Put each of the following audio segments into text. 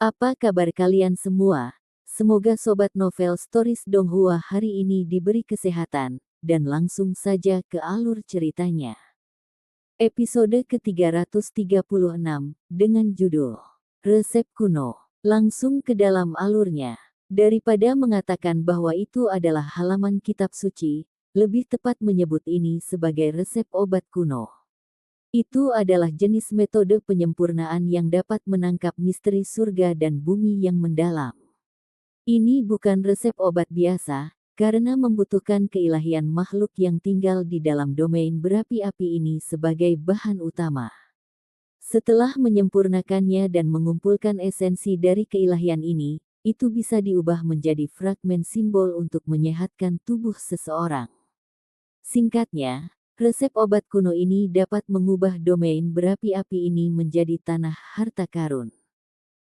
Apa kabar kalian semua? Semoga Sobat Novel Stories Donghua hari ini diberi kesehatan, dan langsung saja ke alur ceritanya. Episode ke-336, dengan judul Resep Kuno. Langsung ke dalam alurnya. Daripada mengatakan bahwa itu adalah halaman kitab suci, lebih tepat menyebut ini sebagai resep obat kuno. Itu adalah jenis metode penyempurnaan yang dapat menangkap misteri surga dan bumi yang mendalam. Ini bukan resep obat biasa, karena membutuhkan keilahian makhluk yang tinggal di dalam domain berapi-api ini sebagai bahan utama. Setelah menyempurnakannya dan mengumpulkan esensi dari keilahian ini, itu bisa diubah menjadi fragmen simbol untuk menyehatkan tubuh seseorang. Singkatnya, resep obat kuno ini dapat mengubah domain berapi-api ini menjadi tanah harta karun.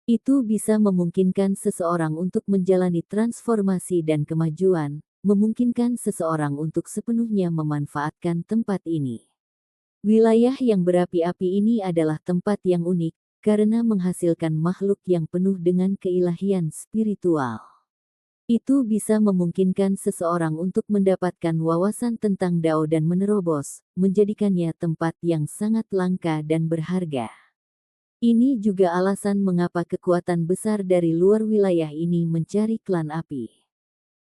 Itu bisa memungkinkan seseorang untuk menjalani transformasi dan kemajuan, memungkinkan seseorang untuk sepenuhnya memanfaatkan tempat ini. Wilayah yang berapi-api ini adalah tempat yang unik, karena menghasilkan makhluk yang penuh dengan keilahian spiritual. Itu bisa memungkinkan seseorang untuk mendapatkan wawasan tentang Dao dan menerobos, menjadikannya tempat yang sangat langka dan berharga. Ini juga alasan mengapa kekuatan besar dari luar wilayah ini mencari klan api.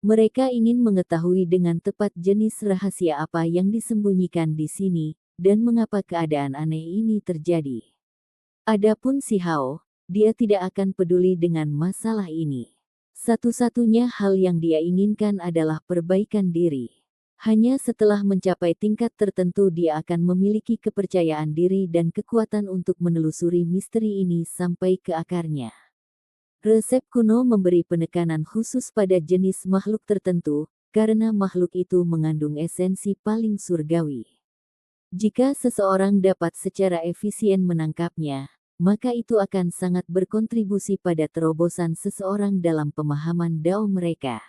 Mereka ingin mengetahui dengan tepat jenis rahasia apa yang disembunyikan di sini, dan mengapa keadaan aneh ini terjadi. Adapun si Hao, dia tidak akan peduli dengan masalah ini. Satu-satunya hal yang dia inginkan adalah perbaikan diri. Hanya setelah mencapai tingkat tertentu dia akan memiliki kepercayaan diri dan kekuatan untuk menelusuri misteri ini sampai ke akarnya. Resep kuno memberi penekanan khusus pada jenis makhluk tertentu, karena makhluk itu mengandung esensi paling surgawi. Jika seseorang dapat secara efisien menangkapnya, maka itu akan sangat berkontribusi pada terobosan seseorang dalam pemahaman Dao mereka.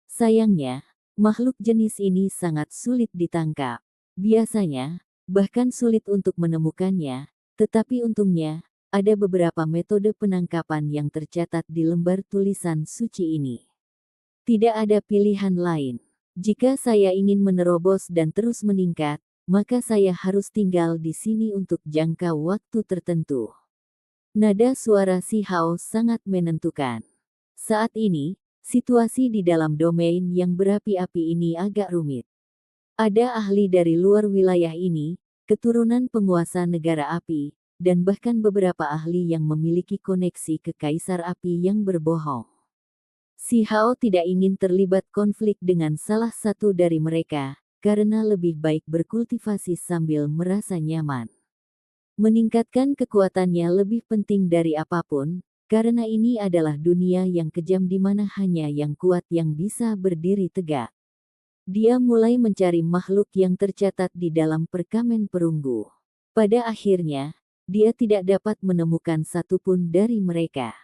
Sayangnya, makhluk jenis ini sangat sulit ditangkap. Biasanya, bahkan sulit untuk menemukannya, tetapi untungnya, ada beberapa metode penangkapan yang tercatat di lembar tulisan suci ini. Tidak ada pilihan lain. Jika saya ingin menerobos dan terus meningkat, maka saya harus tinggal di sini untuk jangka waktu tertentu. Nada suara si Hao sangat menentukan. Saat ini, situasi di dalam domain yang berapi-api ini agak rumit. Ada ahli dari luar wilayah ini, keturunan penguasa negara api, dan bahkan beberapa ahli yang memiliki koneksi ke kaisar api yang berbohong. Si Hao tidak ingin terlibat konflik dengan salah satu dari mereka, karena lebih baik berkultivasi sambil merasa nyaman. Meningkatkan kekuatannya lebih penting dari apapun, karena ini adalah dunia yang kejam di mana hanya yang kuat yang bisa berdiri tegak. Dia mulai mencari makhluk yang tercatat di dalam perkamen perunggu. Pada akhirnya, dia tidak dapat menemukan satupun dari mereka.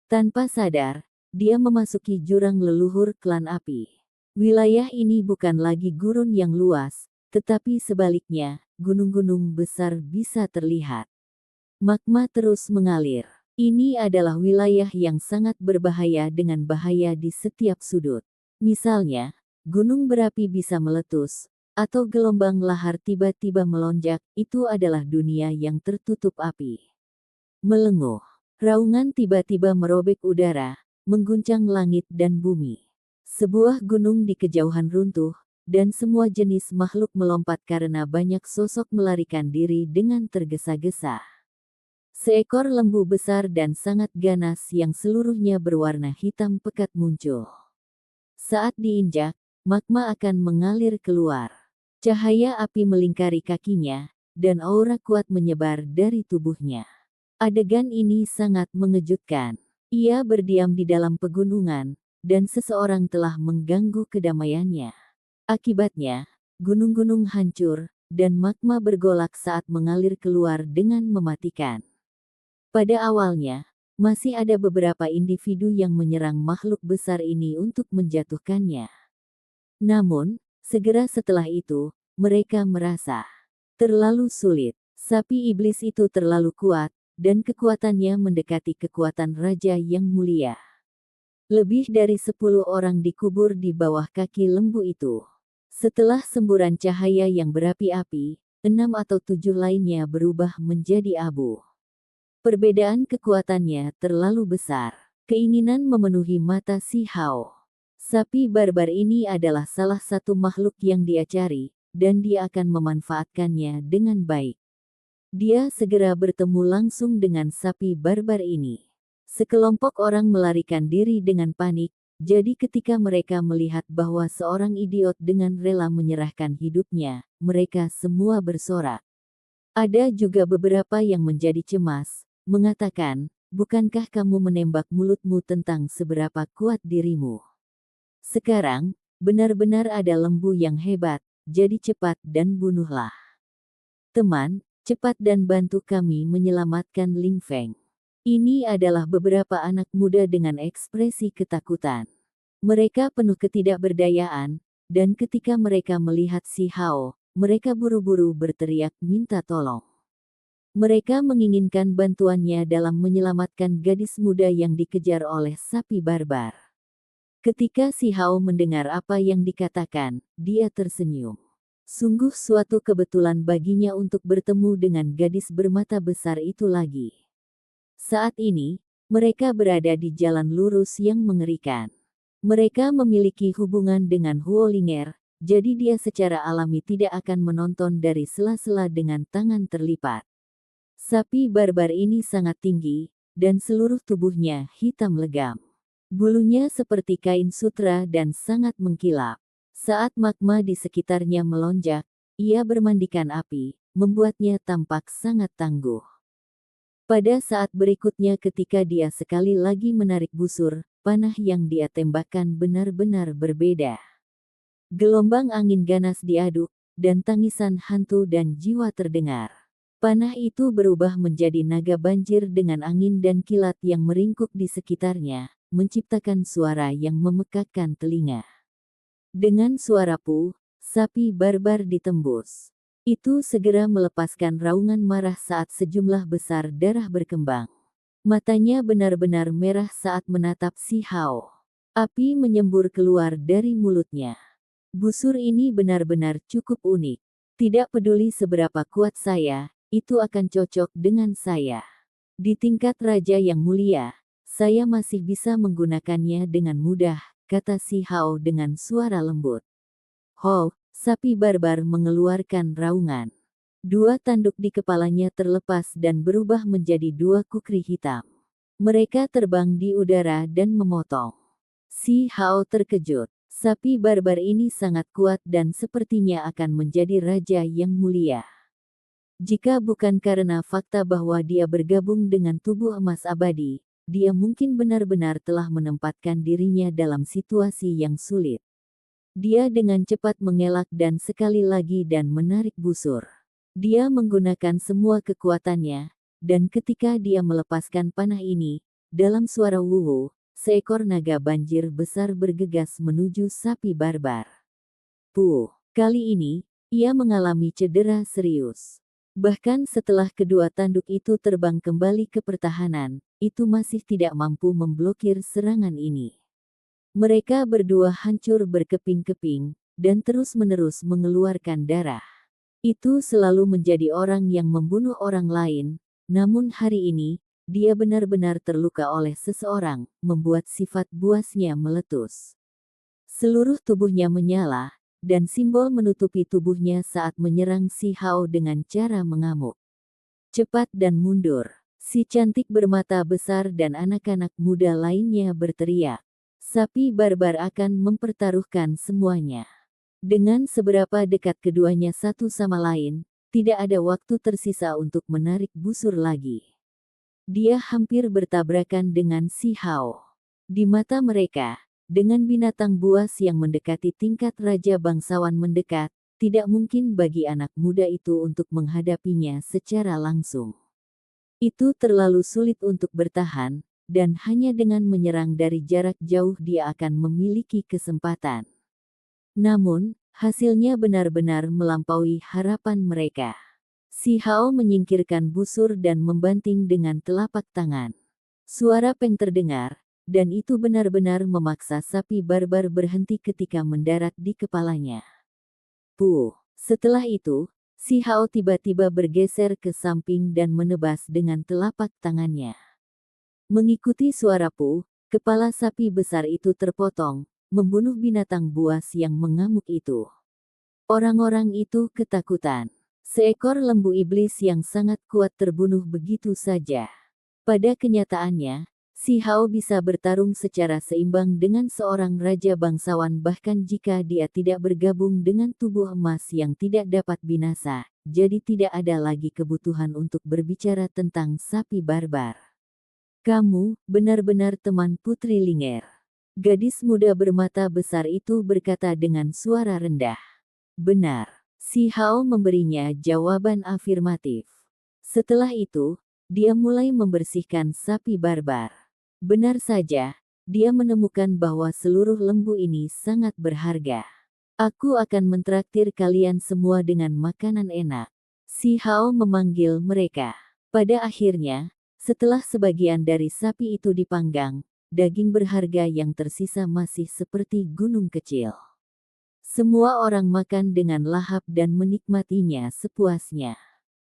Tanpa sadar, dia memasuki jurang leluhur klan api. Wilayah ini bukan lagi gurun yang luas, tetapi sebaliknya, gunung-gunung besar bisa terlihat. Magma terus mengalir. Ini adalah wilayah yang sangat berbahaya dengan bahaya di setiap sudut. Misalnya, gunung berapi bisa meletus, atau gelombang lahar tiba-tiba melonjak, itu adalah dunia yang tertutup api. Melenguh, raungan tiba-tiba merobek udara, mengguncang langit dan bumi. Sebuah gunung di kejauhan runtuh, dan semua jenis makhluk melompat karena banyak sosok melarikan diri dengan tergesa-gesa. Seekor lembu besar dan sangat ganas yang seluruhnya berwarna hitam pekat muncul. Saat diinjak, magma akan mengalir keluar. Cahaya api melingkari kakinya, dan aura kuat menyebar dari tubuhnya. Adegan ini sangat mengejutkan. Ia berdiam di dalam pegunungan, dan seseorang telah mengganggu kedamaiannya. Akibatnya, gunung-gunung hancur, dan magma bergolak saat mengalir keluar dengan mematikan. Pada awalnya, masih ada beberapa individu yang menyerang makhluk besar ini untuk menjatuhkannya. Namun, segera setelah itu, mereka merasa terlalu sulit. Sapi iblis itu terlalu kuat, dan kekuatannya mendekati kekuatan raja yang mulia. Lebih dari 10 orang dikubur di bawah kaki lembu itu. Setelah semburan cahaya yang berapi-api, 6 atau 7 lainnya berubah menjadi abu. Perbedaan kekuatannya terlalu besar. Keinginan memenuhi mata si Hao. Sapi barbar ini adalah salah satu makhluk yang dia cari, dan dia akan memanfaatkannya dengan baik. Dia segera bertemu langsung dengan sapi barbar ini. Sekelompok orang melarikan diri dengan panik, jadi ketika mereka melihat bahwa seorang idiot dengan rela menyerahkan hidupnya, mereka semua bersorak. Ada juga beberapa yang menjadi cemas, mengatakan, "Bukankah kamu menembak mulutmu tentang seberapa kuat dirimu? Sekarang, benar-benar ada lembu yang hebat, jadi cepat dan bunuhlah. Teman, cepat dan bantu kami menyelamatkan Ling Feng." Ini adalah beberapa anak muda dengan ekspresi ketakutan. Mereka penuh ketidakberdayaan, dan ketika mereka melihat si Hao, mereka buru-buru berteriak minta tolong. Mereka menginginkan bantuannya dalam menyelamatkan gadis muda yang dikejar oleh sapi barbar. Ketika si Hao mendengar apa yang dikatakan, dia tersenyum. Sungguh suatu kebetulan baginya untuk bertemu dengan gadis bermata besar itu lagi. Saat ini, mereka berada di jalan lurus yang mengerikan. Mereka memiliki hubungan dengan Huo Linger, jadi dia secara alami tidak akan menonton dari sela-sela dengan tangan terlipat. Sapi barbar ini sangat tinggi, dan seluruh tubuhnya hitam legam. Bulunya seperti kain sutra dan sangat mengkilap. Saat magma di sekitarnya melonjak, ia bermandikan api, membuatnya tampak sangat tangguh. Pada saat berikutnya ketika dia sekali lagi menarik busur, panah yang dia tembakkan benar-benar berbeda. Gelombang angin ganas diaduk, dan tangisan hantu dan jiwa terdengar. Panah itu berubah menjadi naga banjir dengan angin dan kilat yang meringkuk di sekitarnya, menciptakan suara yang memekakkan telinga. Dengan suara puh, sapi barbar ditembus. Itu segera melepaskan raungan marah saat sejumlah besar darah berkembang. Matanya benar-benar merah saat menatap si Hao. Api menyembur keluar dari mulutnya. Busur ini benar-benar cukup unik. Tidak peduli seberapa kuat saya, itu akan cocok dengan saya. Di tingkat raja yang mulia, saya masih bisa menggunakannya dengan mudah, kata si Hao dengan suara lembut. Ho, sapi barbar mengeluarkan raungan. 2 tanduk di kepalanya terlepas dan berubah menjadi 2 kukri hitam. Mereka terbang di udara dan memotong. Si Hao terkejut. Sapi barbar ini sangat kuat dan sepertinya akan menjadi raja yang mulia. Jika bukan karena fakta bahwa dia bergabung dengan tubuh emas abadi, dia mungkin benar-benar telah menempatkan dirinya dalam situasi yang sulit. Dia dengan cepat mengelak dan sekali lagi dan menarik busur. Dia menggunakan semua kekuatannya, dan ketika dia melepaskan panah ini, dalam suara wuwu, seekor naga banjir besar bergegas menuju sapi barbar. Puh, kali ini, ia mengalami cedera serius. Bahkan setelah kedua tanduk itu terbang kembali ke pertahanan, itu masih tidak mampu memblokir serangan ini. Mereka berdua hancur berkeping-keping, dan terus-menerus mengeluarkan darah. Itu selalu menjadi orang yang membunuh orang lain, namun hari ini, dia benar-benar terluka oleh seseorang, membuat sifat buasnya meletus. Seluruh tubuhnya menyala, dan simbol menutupi tubuhnya saat menyerang si Hao dengan cara mengamuk. Cepat dan mundur. Si cantik bermata besar dan anak-anak muda lainnya berteriak. Sapi barbar akan mempertaruhkan semuanya. Dengan seberapa dekat keduanya satu sama lain, tidak ada waktu tersisa untuk menarik busur lagi. Dia hampir bertabrakan dengan si Hao. Di mata mereka, dengan binatang buas yang mendekati tingkat raja bangsawan mendekat, tidak mungkin bagi anak muda itu untuk menghadapinya secara langsung. Itu terlalu sulit untuk bertahan, dan hanya dengan menyerang dari jarak jauh dia akan memiliki kesempatan. Namun, hasilnya benar-benar melampaui harapan mereka. Si Hao menyingkirkan busur dan membanting dengan telapak tangan. Suara peng terdengar, dan itu benar-benar memaksa sapi barbar berhenti ketika mendarat di kepalanya. Puh! Setelah itu, si Hao tiba-tiba bergeser ke samping dan menebas dengan telapak tangannya. Mengikuti suara puh, kepala sapi besar itu terpotong, membunuh binatang buas yang mengamuk itu. Orang-orang itu ketakutan. Seekor lembu iblis yang sangat kuat terbunuh begitu saja. Pada kenyataannya, si Hao bisa bertarung secara seimbang dengan seorang raja bangsawan bahkan jika dia tidak bergabung dengan tubuh emas yang tidak dapat binasa, jadi tidak ada lagi kebutuhan untuk berbicara tentang sapi barbar. Kamu, benar-benar teman Putri Linger. Gadis muda bermata besar itu berkata dengan suara rendah. Benar. Si Hao memberinya jawaban afirmatif. Setelah itu, dia mulai membersihkan sapi barbar. Benar saja, dia menemukan bahwa seluruh lembu ini sangat berharga. Aku akan mentraktir kalian semua dengan makanan enak. Si Hao memanggil mereka. Pada akhirnya, setelah sebagian dari sapi itu dipanggang, daging berharga yang tersisa masih seperti gunung kecil. Semua orang makan dengan lahap dan menikmatinya sepuasnya.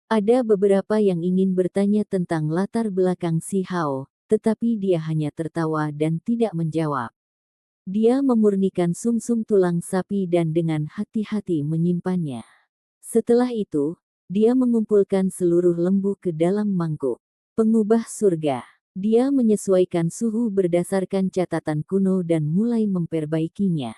Ada beberapa yang ingin bertanya tentang latar belakang si Hao, tetapi dia hanya tertawa dan tidak menjawab. Dia memurnikan sumsum tulang sapi dan dengan hati-hati menyimpannya. Setelah itu, dia mengumpulkan seluruh lembu ke dalam mangkuk. Pengubah surga. Dia menyesuaikan suhu berdasarkan catatan kuno dan mulai memperbaikinya.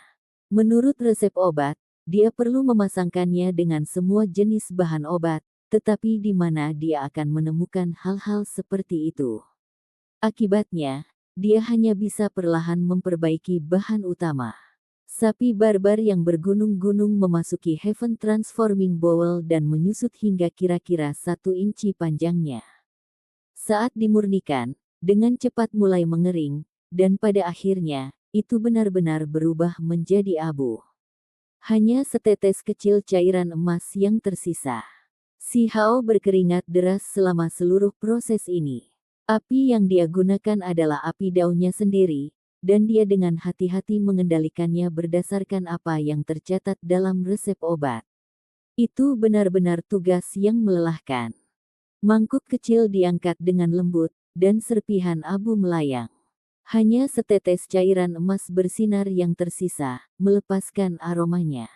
Menurut resep obat, dia perlu memasangkannya dengan semua jenis bahan obat, tetapi di mana dia akan menemukan hal-hal seperti itu. Akibatnya, dia hanya bisa perlahan memperbaiki bahan utama. Sapi barbar yang bergunung-gunung memasuki Heaven Transforming Bowl dan menyusut hingga kira-kira 1 inci panjangnya. Saat dimurnikan, dengan cepat mulai mengering, dan pada akhirnya, itu benar-benar berubah menjadi abu. Hanya setetes kecil cairan emas yang tersisa. Si Hao berkeringat deras selama seluruh proses ini. Api yang dia gunakan adalah api daunnya sendiri, dan dia dengan hati-hati mengendalikannya berdasarkan apa yang tercatat dalam resep obat. Itu benar-benar tugas yang melelahkan. Mangkuk kecil diangkat dengan lembut, dan serpihan abu melayang. Hanya setetes cairan emas bersinar yang tersisa, melepaskan aromanya.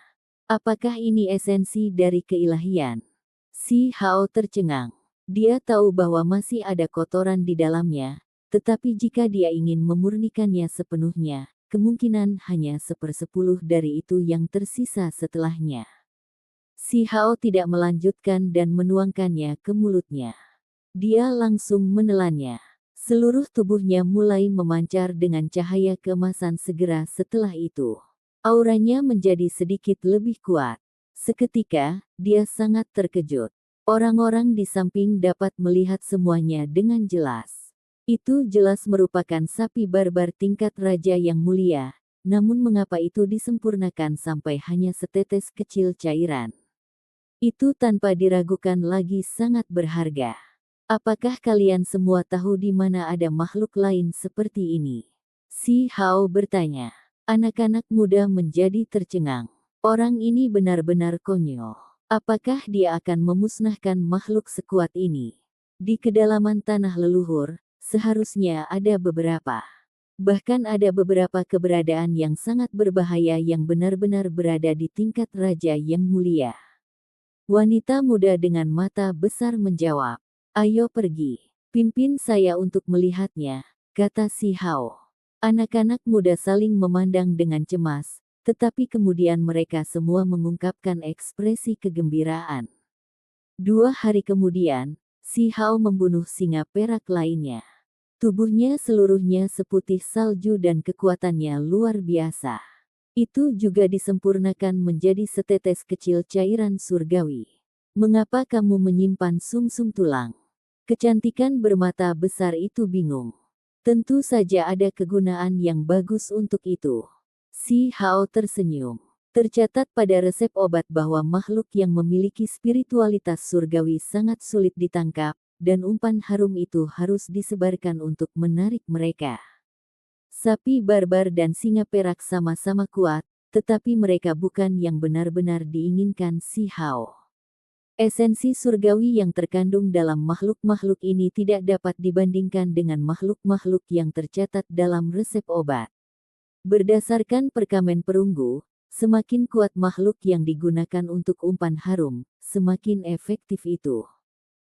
Apakah ini esensi dari keilahian? Si Hao tercengang. Dia tahu bahwa masih ada kotoran di dalamnya, tetapi jika dia ingin memurnikannya sepenuhnya, kemungkinan hanya 1/10 dari itu yang tersisa setelahnya. Si Hao tidak melanjutkan dan menuangkannya ke mulutnya. Dia langsung menelannya. Seluruh tubuhnya mulai memancar dengan cahaya keemasan segera setelah itu. Auranya menjadi sedikit lebih kuat. Seketika, dia sangat terkejut. Orang-orang di samping dapat melihat semuanya dengan jelas. Itu jelas merupakan sapi barbar tingkat raja yang mulia, namun mengapa itu disempurnakan sampai hanya setetes kecil cairan? Itu tanpa diragukan lagi sangat berharga. Apakah kalian semua tahu di mana ada makhluk lain seperti ini? Si Hao bertanya. Anak-anak muda menjadi tercengang. Orang ini benar-benar konyol. Apakah dia akan memusnahkan makhluk sekuat ini? Di kedalaman tanah leluhur, seharusnya ada beberapa. Bahkan ada beberapa keberadaan yang sangat berbahaya yang benar-benar berada di tingkat raja yang mulia. Wanita muda dengan mata besar menjawab. Ayo pergi. Pimpin saya untuk melihatnya, kata si Hao. Anak-anak muda saling memandang dengan cemas, tetapi kemudian mereka semua mengungkapkan ekspresi kegembiraan. 2 hari kemudian, si Hao membunuh singa perak lainnya. Tubuhnya seluruhnya seputih salju dan kekuatannya luar biasa. Itu juga disempurnakan menjadi setetes kecil cairan surgawi. Mengapa kamu menyimpan sumsum tulang? Kecantikan bermata besar itu bingung. Tentu saja ada kegunaan yang bagus untuk itu. Si Hao tersenyum. Tercatat pada resep obat bahwa makhluk yang memiliki spiritualitas surgawi sangat sulit ditangkap, dan umpan harum itu harus disebarkan untuk menarik mereka. Sapi barbar dan singa perak sama-sama kuat, tetapi mereka bukan yang benar-benar diinginkan si Hao. Esensi surgawi yang terkandung dalam makhluk-makhluk ini tidak dapat dibandingkan dengan makhluk-makhluk yang tercatat dalam resep obat. Berdasarkan perkamen perunggu, semakin kuat makhluk yang digunakan untuk umpan harum, semakin efektif itu.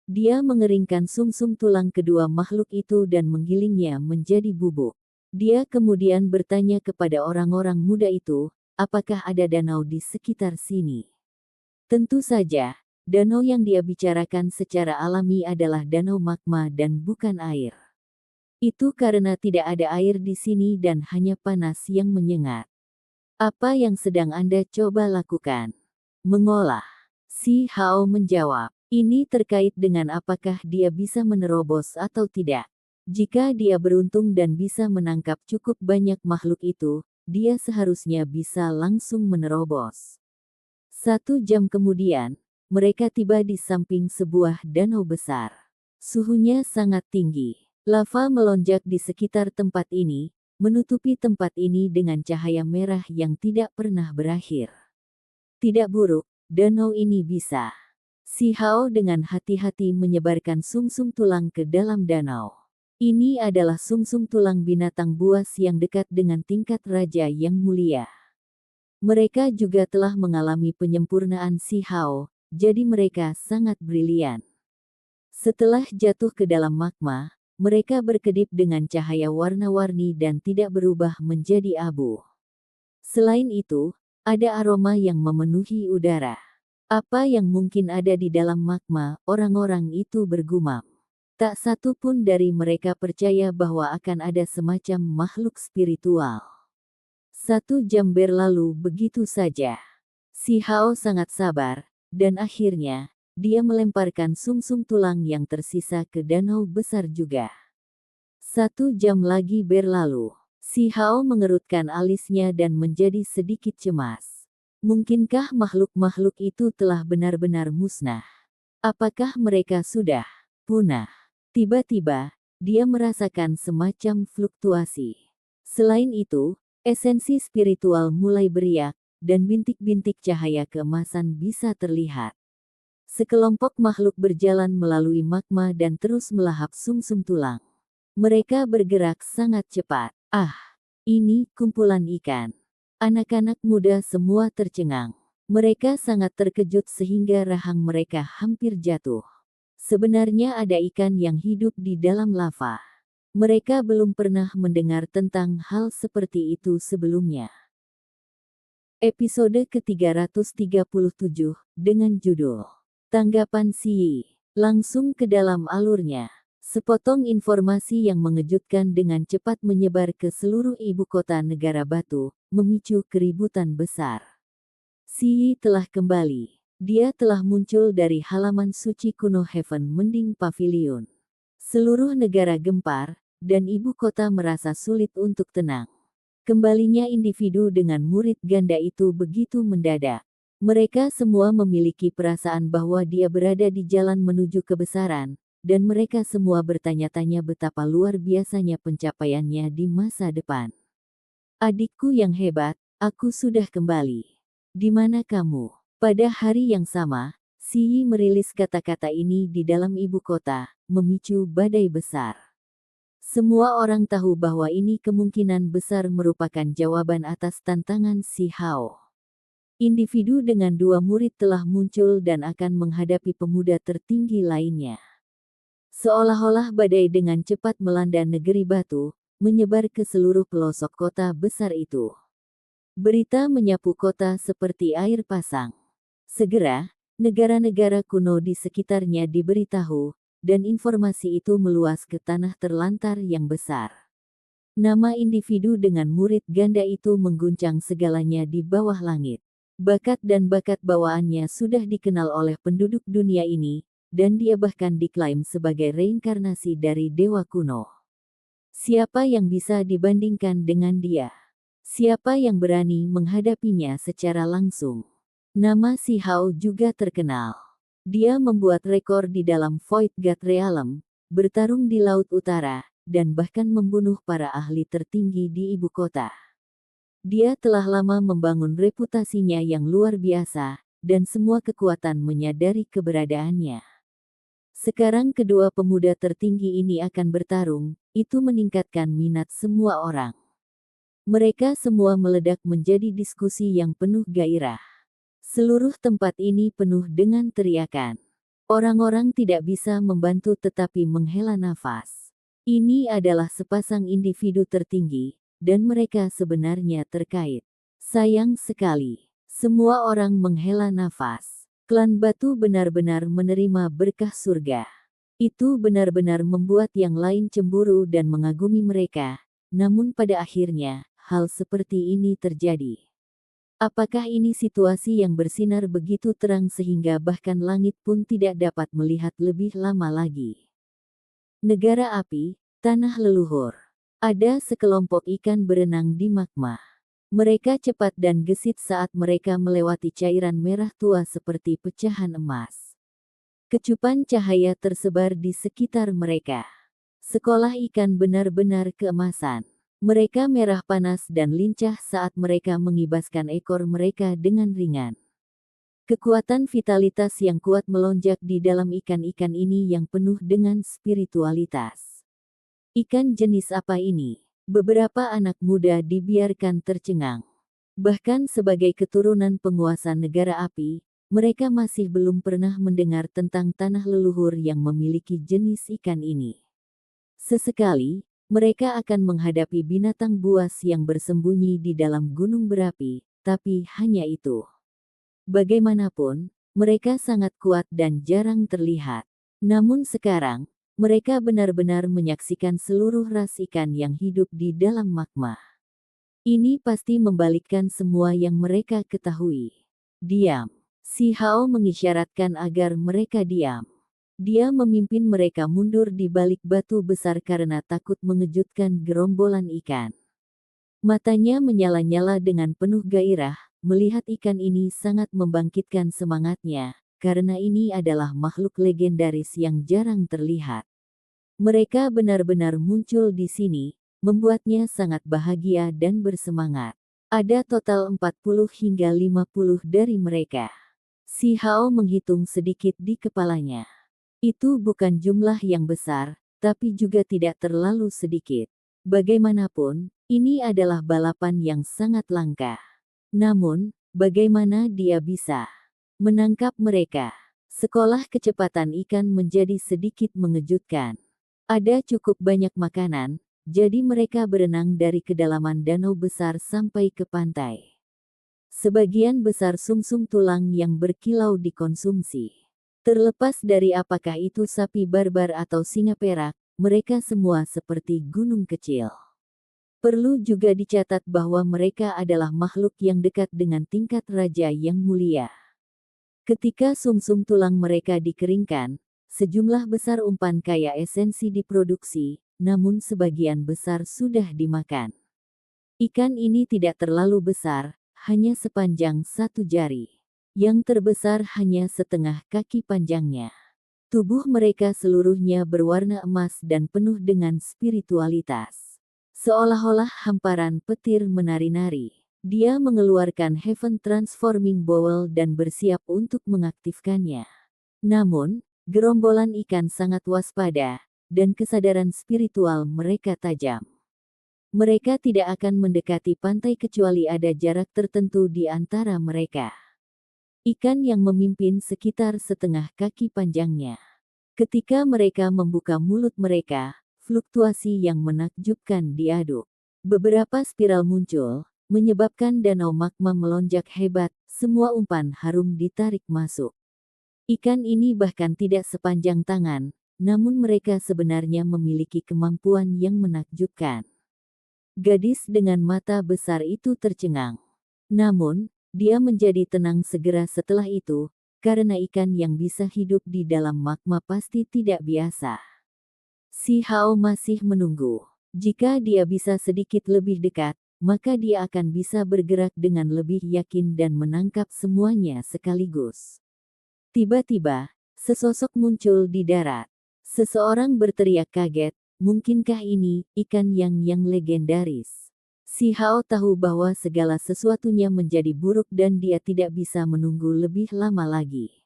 Dia mengeringkan sumsum tulang kedua makhluk itu dan menggilingnya menjadi bubuk. Dia kemudian bertanya kepada orang-orang muda itu, apakah ada danau di sekitar sini? Tentu saja, danau yang dia bicarakan secara alami adalah danau magma dan bukan air. Itu karena tidak ada air di sini dan hanya panas yang menyengat. Apa yang sedang Anda coba lakukan? Mengolah. Si Hao menjawab. Ini terkait dengan apakah dia bisa menerobos atau tidak. Jika dia beruntung dan bisa menangkap cukup banyak makhluk itu, dia seharusnya bisa langsung menerobos. 1 jam kemudian, mereka tiba di samping sebuah danau besar. Suhunya sangat tinggi. Lava melonjak di sekitar tempat ini, menutupi tempat ini dengan cahaya merah yang tidak pernah berakhir. Tidak buruk, danau ini bisa. Si Hao dengan hati-hati menyebarkan sumsum tulang ke dalam danau. Ini adalah sumsum tulang binatang buas yang dekat dengan tingkat raja yang mulia. Mereka juga telah mengalami penyempurnaan si Hao, jadi mereka sangat brilian. Setelah jatuh ke dalam magma, mereka berkedip dengan cahaya warna-warni dan tidak berubah menjadi abu. Selain itu, ada aroma yang memenuhi udara. Apa yang mungkin ada di dalam magma, orang-orang itu bergumam. Tak satu pun dari mereka percaya bahwa akan ada semacam makhluk spiritual. 1 jam berlalu begitu saja. Si Hao sangat sabar, dan akhirnya, dia melemparkan sumsum tulang yang tersisa ke danau besar juga. 1 jam lagi berlalu. Si Hao mengerutkan alisnya dan menjadi sedikit cemas. Mungkinkah makhluk-makhluk itu telah benar-benar musnah? Apakah mereka sudah punah? Tiba-tiba, dia merasakan semacam fluktuasi. Selain itu, esensi spiritual mulai beriak, dan bintik-bintik cahaya keemasan bisa terlihat. Sekelompok makhluk berjalan melalui magma dan terus melahap sumsum tulang. Mereka bergerak sangat cepat. Ah, ini kumpulan ikan. Anak-anak muda semua tercengang. Mereka sangat terkejut sehingga rahang mereka hampir jatuh. Sebenarnya ada ikan yang hidup di dalam lava. Mereka belum pernah mendengar tentang hal seperti itu sebelumnya. Episode ke-337, dengan judul Tanggapan Si. Langsung ke dalam alurnya. Sepotong informasi yang mengejutkan dengan cepat menyebar ke seluruh ibu kota negara batu, memicu keributan besar. Si telah kembali. Dia telah muncul dari halaman suci kuno Heaven Mending Pavilion. Seluruh negara gempar, dan ibu kota merasa sulit untuk tenang. Kembalinya individu dengan murid ganda itu begitu mendadak. Mereka semua memiliki perasaan bahwa dia berada di jalan menuju kebesaran, dan mereka semua bertanya-tanya betapa luar biasanya pencapaiannya di masa depan. Adikku yang hebat, aku sudah kembali. Di mana kamu? Pada hari yang sama, Si Yi merilis kata-kata ini di dalam ibu kota, memicu badai besar. Semua orang tahu bahwa ini kemungkinan besar merupakan jawaban atas tantangan Si Hao. Individu dengan 2 murid telah muncul dan akan menghadapi pemuda tertinggi lainnya. Seolah-olah badai dengan cepat melanda negeri batu, menyebar ke seluruh pelosok kota besar itu. Berita menyapu kota seperti air pasang. Segera, negara-negara kuno di sekitarnya diberitahu, dan informasi itu meluas ke tanah terlantar yang besar. Nama individu dengan murid ganda itu mengguncang segalanya di bawah langit. Bakat dan bakat bawaannya sudah dikenal oleh penduduk dunia ini, dan dia bahkan diklaim sebagai reinkarnasi dari dewa kuno. Siapa yang bisa dibandingkan dengan dia? Siapa yang berani menghadapinya secara langsung? Nama Si Hao juga terkenal. Dia membuat rekor di dalam Void God Realm, bertarung di Laut Utara, dan bahkan membunuh para ahli tertinggi di ibu kota. Dia telah lama membangun reputasinya yang luar biasa, dan semua kekuatan menyadari keberadaannya. Sekarang kedua pemuda tertinggi ini akan bertarung, itu meningkatkan minat semua orang. Mereka semua meledak menjadi diskusi yang penuh gairah. Seluruh tempat ini penuh dengan teriakan. Orang-orang tidak bisa membantu tetapi menghela nafas. Ini adalah sepasang individu tertinggi, dan mereka sebenarnya terkait. Sayang sekali, semua orang menghela nafas. Klan Batu benar-benar menerima berkah surga. Itu benar-benar membuat yang lain cemburu dan mengagumi mereka, namun pada akhirnya, hal seperti ini terjadi. Apakah ini situasi yang bersinar begitu terang sehingga bahkan langit pun tidak dapat melihat lebih lama lagi? Negara api, tanah leluhur. Ada sekelompok ikan berenang di magma. Mereka cepat dan gesit saat mereka melewati cairan merah tua seperti pecahan emas. Kecupan cahaya tersebar di sekitar mereka. Sekolah ikan benar-benar keemasan. Mereka merah panas dan lincah saat mereka mengibaskan ekor mereka dengan ringan. Kekuatan vitalitas yang kuat melonjak di dalam ikan-ikan ini yang penuh dengan spiritualitas. Ikan jenis apa ini? Beberapa anak muda dibiarkan tercengang. Bahkan sebagai keturunan penguasa negara api, mereka masih belum pernah mendengar tentang tanah leluhur yang memiliki jenis ikan ini. Sesekali, mereka akan menghadapi binatang buas yang bersembunyi di dalam gunung berapi, tapi hanya itu. Bagaimanapun, mereka sangat kuat dan jarang terlihat. Namun sekarang, mereka benar-benar menyaksikan seluruh ras ikan yang hidup di dalam magma. Ini pasti membalikkan semua yang mereka ketahui. Diam. Si Hao mengisyaratkan agar mereka diam. Dia memimpin mereka mundur di balik batu besar karena takut mengejutkan gerombolan ikan. Matanya menyala-nyala dengan penuh gairah, melihat ikan ini sangat membangkitkan semangatnya, karena ini adalah makhluk legendaris yang jarang terlihat. Mereka benar-benar muncul di sini, membuatnya sangat bahagia dan bersemangat. Ada total 40 hingga 50 dari mereka. Si Hao menghitung sedikit di kepalanya. Itu bukan jumlah yang besar, tapi juga tidak terlalu sedikit. Bagaimanapun, ini adalah balapan yang sangat langka. Namun, bagaimana dia bisa menangkap mereka? Sekolah kecepatan ikan menjadi sedikit mengejutkan. Ada cukup banyak makanan, jadi mereka berenang dari kedalaman danau besar sampai ke pantai. Sebagian besar sumsum tulang yang berkilau dikonsumsi. Terlepas dari apakah itu sapi barbar atau singa perak, mereka semua seperti gunung kecil. Perlu juga dicatat bahwa mereka adalah makhluk yang dekat dengan tingkat raja yang mulia. Ketika sumsum tulang mereka dikeringkan, sejumlah besar umpan kaya esensi diproduksi, namun sebagian besar sudah dimakan. Ikan ini tidak terlalu besar, hanya sepanjang 1 jari. Yang terbesar hanya setengah kaki panjangnya. Tubuh mereka seluruhnya berwarna emas dan penuh dengan spiritualitas. Seolah-olah hamparan petir menari-nari. Dia mengeluarkan Heaven Transforming Bowl dan bersiap untuk mengaktifkannya. Namun, gerombolan ikan sangat waspada, dan kesadaran spiritual mereka tajam. Mereka tidak akan mendekati pantai kecuali ada jarak tertentu di antara mereka. Ikan yang memimpin sekitar setengah kaki panjangnya. Ketika mereka membuka mulut mereka, fluktuasi yang menakjubkan diaduk. Beberapa spiral muncul, menyebabkan danau magma melonjak hebat, semua umpan harum ditarik masuk. Ikan ini bahkan tidak sepanjang tangan, namun mereka sebenarnya memiliki kemampuan yang menakjubkan. Gadis dengan mata besar itu tercengang. Namun, dia menjadi tenang segera setelah itu, karena ikan yang bisa hidup di dalam magma pasti tidak biasa. Si Hao masih menunggu. Jika dia bisa sedikit lebih dekat, maka dia akan bisa bergerak dengan lebih yakin dan menangkap semuanya sekaligus. Tiba-tiba, sesosok muncul di darat. Seseorang berteriak kaget, mungkinkah ini ikan yang legendaris? Si Hao tahu bahwa segala sesuatunya menjadi buruk dan dia tidak bisa menunggu lebih lama lagi.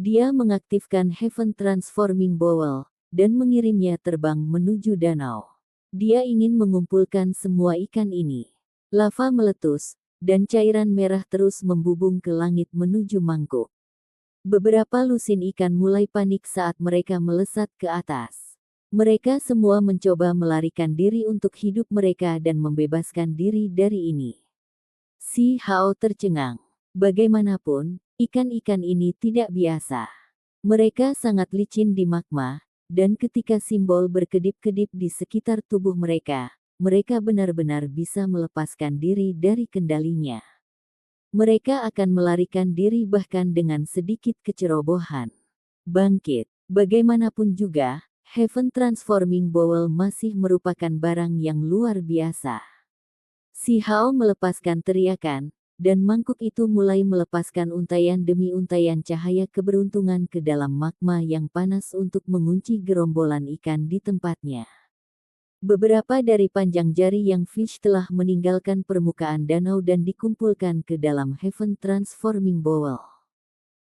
Dia mengaktifkan Heaven Transforming Bowl dan mengirimnya terbang menuju danau. Dia ingin mengumpulkan semua ikan ini. Lava meletus, dan cairan merah terus membubung ke langit menuju mangkuk. Beberapa lusin ikan mulai panik saat mereka melesat ke atas. Mereka semua mencoba melarikan diri untuk hidup mereka dan membebaskan diri dari ini. Si Hao tercengang. Bagaimanapun, ikan-ikan ini tidak biasa. Mereka sangat licin di magma, dan ketika simbol berkedip-kedip di sekitar tubuh mereka benar-benar bisa melepaskan diri dari kendalinya. Mereka akan melarikan diri bahkan dengan sedikit kecerobohan. Bangkit. Bagaimanapun juga, Heaven Transforming Bowl masih merupakan barang yang luar biasa. Si Hao melepaskan teriakan, dan mangkuk itu mulai melepaskan untayan demi untayan cahaya keberuntungan ke dalam magma yang panas untuk mengunci gerombolan ikan di tempatnya. Beberapa dari panjang jari yang fish telah meninggalkan permukaan danau dan dikumpulkan ke dalam Heaven Transforming Bowl.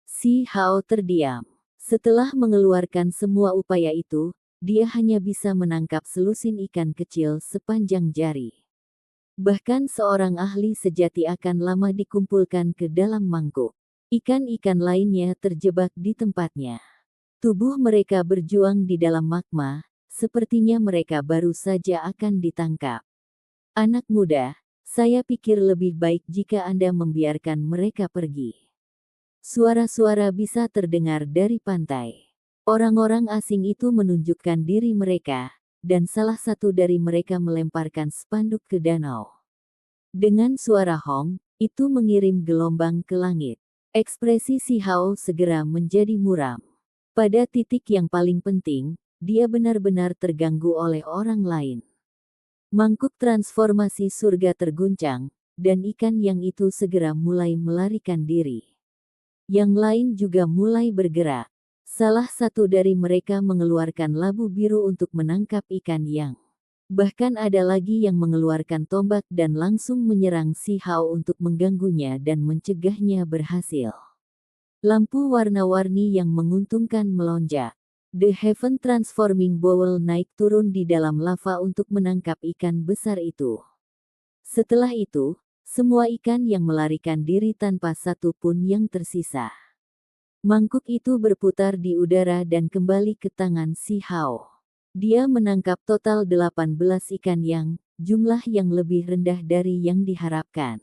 Si Hao terdiam. Setelah mengeluarkan semua upaya itu, dia hanya bisa menangkap selusin ikan kecil sepanjang jari. Bahkan seorang ahli sejati akan lama dikumpulkan ke dalam mangkuk. Ikan-ikan lainnya terjebak di tempatnya. Tubuh mereka berjuang di dalam magma, sepertinya mereka baru saja akan ditangkap. Anak muda, saya pikir lebih baik jika Anda membiarkan mereka pergi. Suara-suara bisa terdengar dari pantai. Orang-orang asing itu menunjukkan diri mereka, dan salah satu dari mereka melemparkan spanduk ke danau. Dengan suara hong, itu mengirim gelombang ke langit. Ekspresi Si Hao segera menjadi muram. Pada titik yang paling penting, dia benar-benar terganggu oleh orang lain. Mangkuk transformasi surga terguncang, dan ikan yang itu segera mulai melarikan diri. Yang lain juga mulai bergerak. Salah satu dari mereka mengeluarkan labu biru untuk menangkap ikan yang. Bahkan ada lagi yang mengeluarkan tombak dan langsung menyerang Si Hao untuk mengganggunya dan mencegahnya berhasil. Lampu warna-warni yang menguntungkan melonjak. The Heaven Transforming Bowl naik turun di dalam lava untuk menangkap ikan besar itu. Setelah itu, semua ikan yang melarikan diri tanpa satu pun yang tersisa. Mangkuk itu berputar di udara dan kembali ke tangan Si Hao. Dia menangkap total 18 ikan yang, jumlah yang lebih rendah dari yang diharapkan.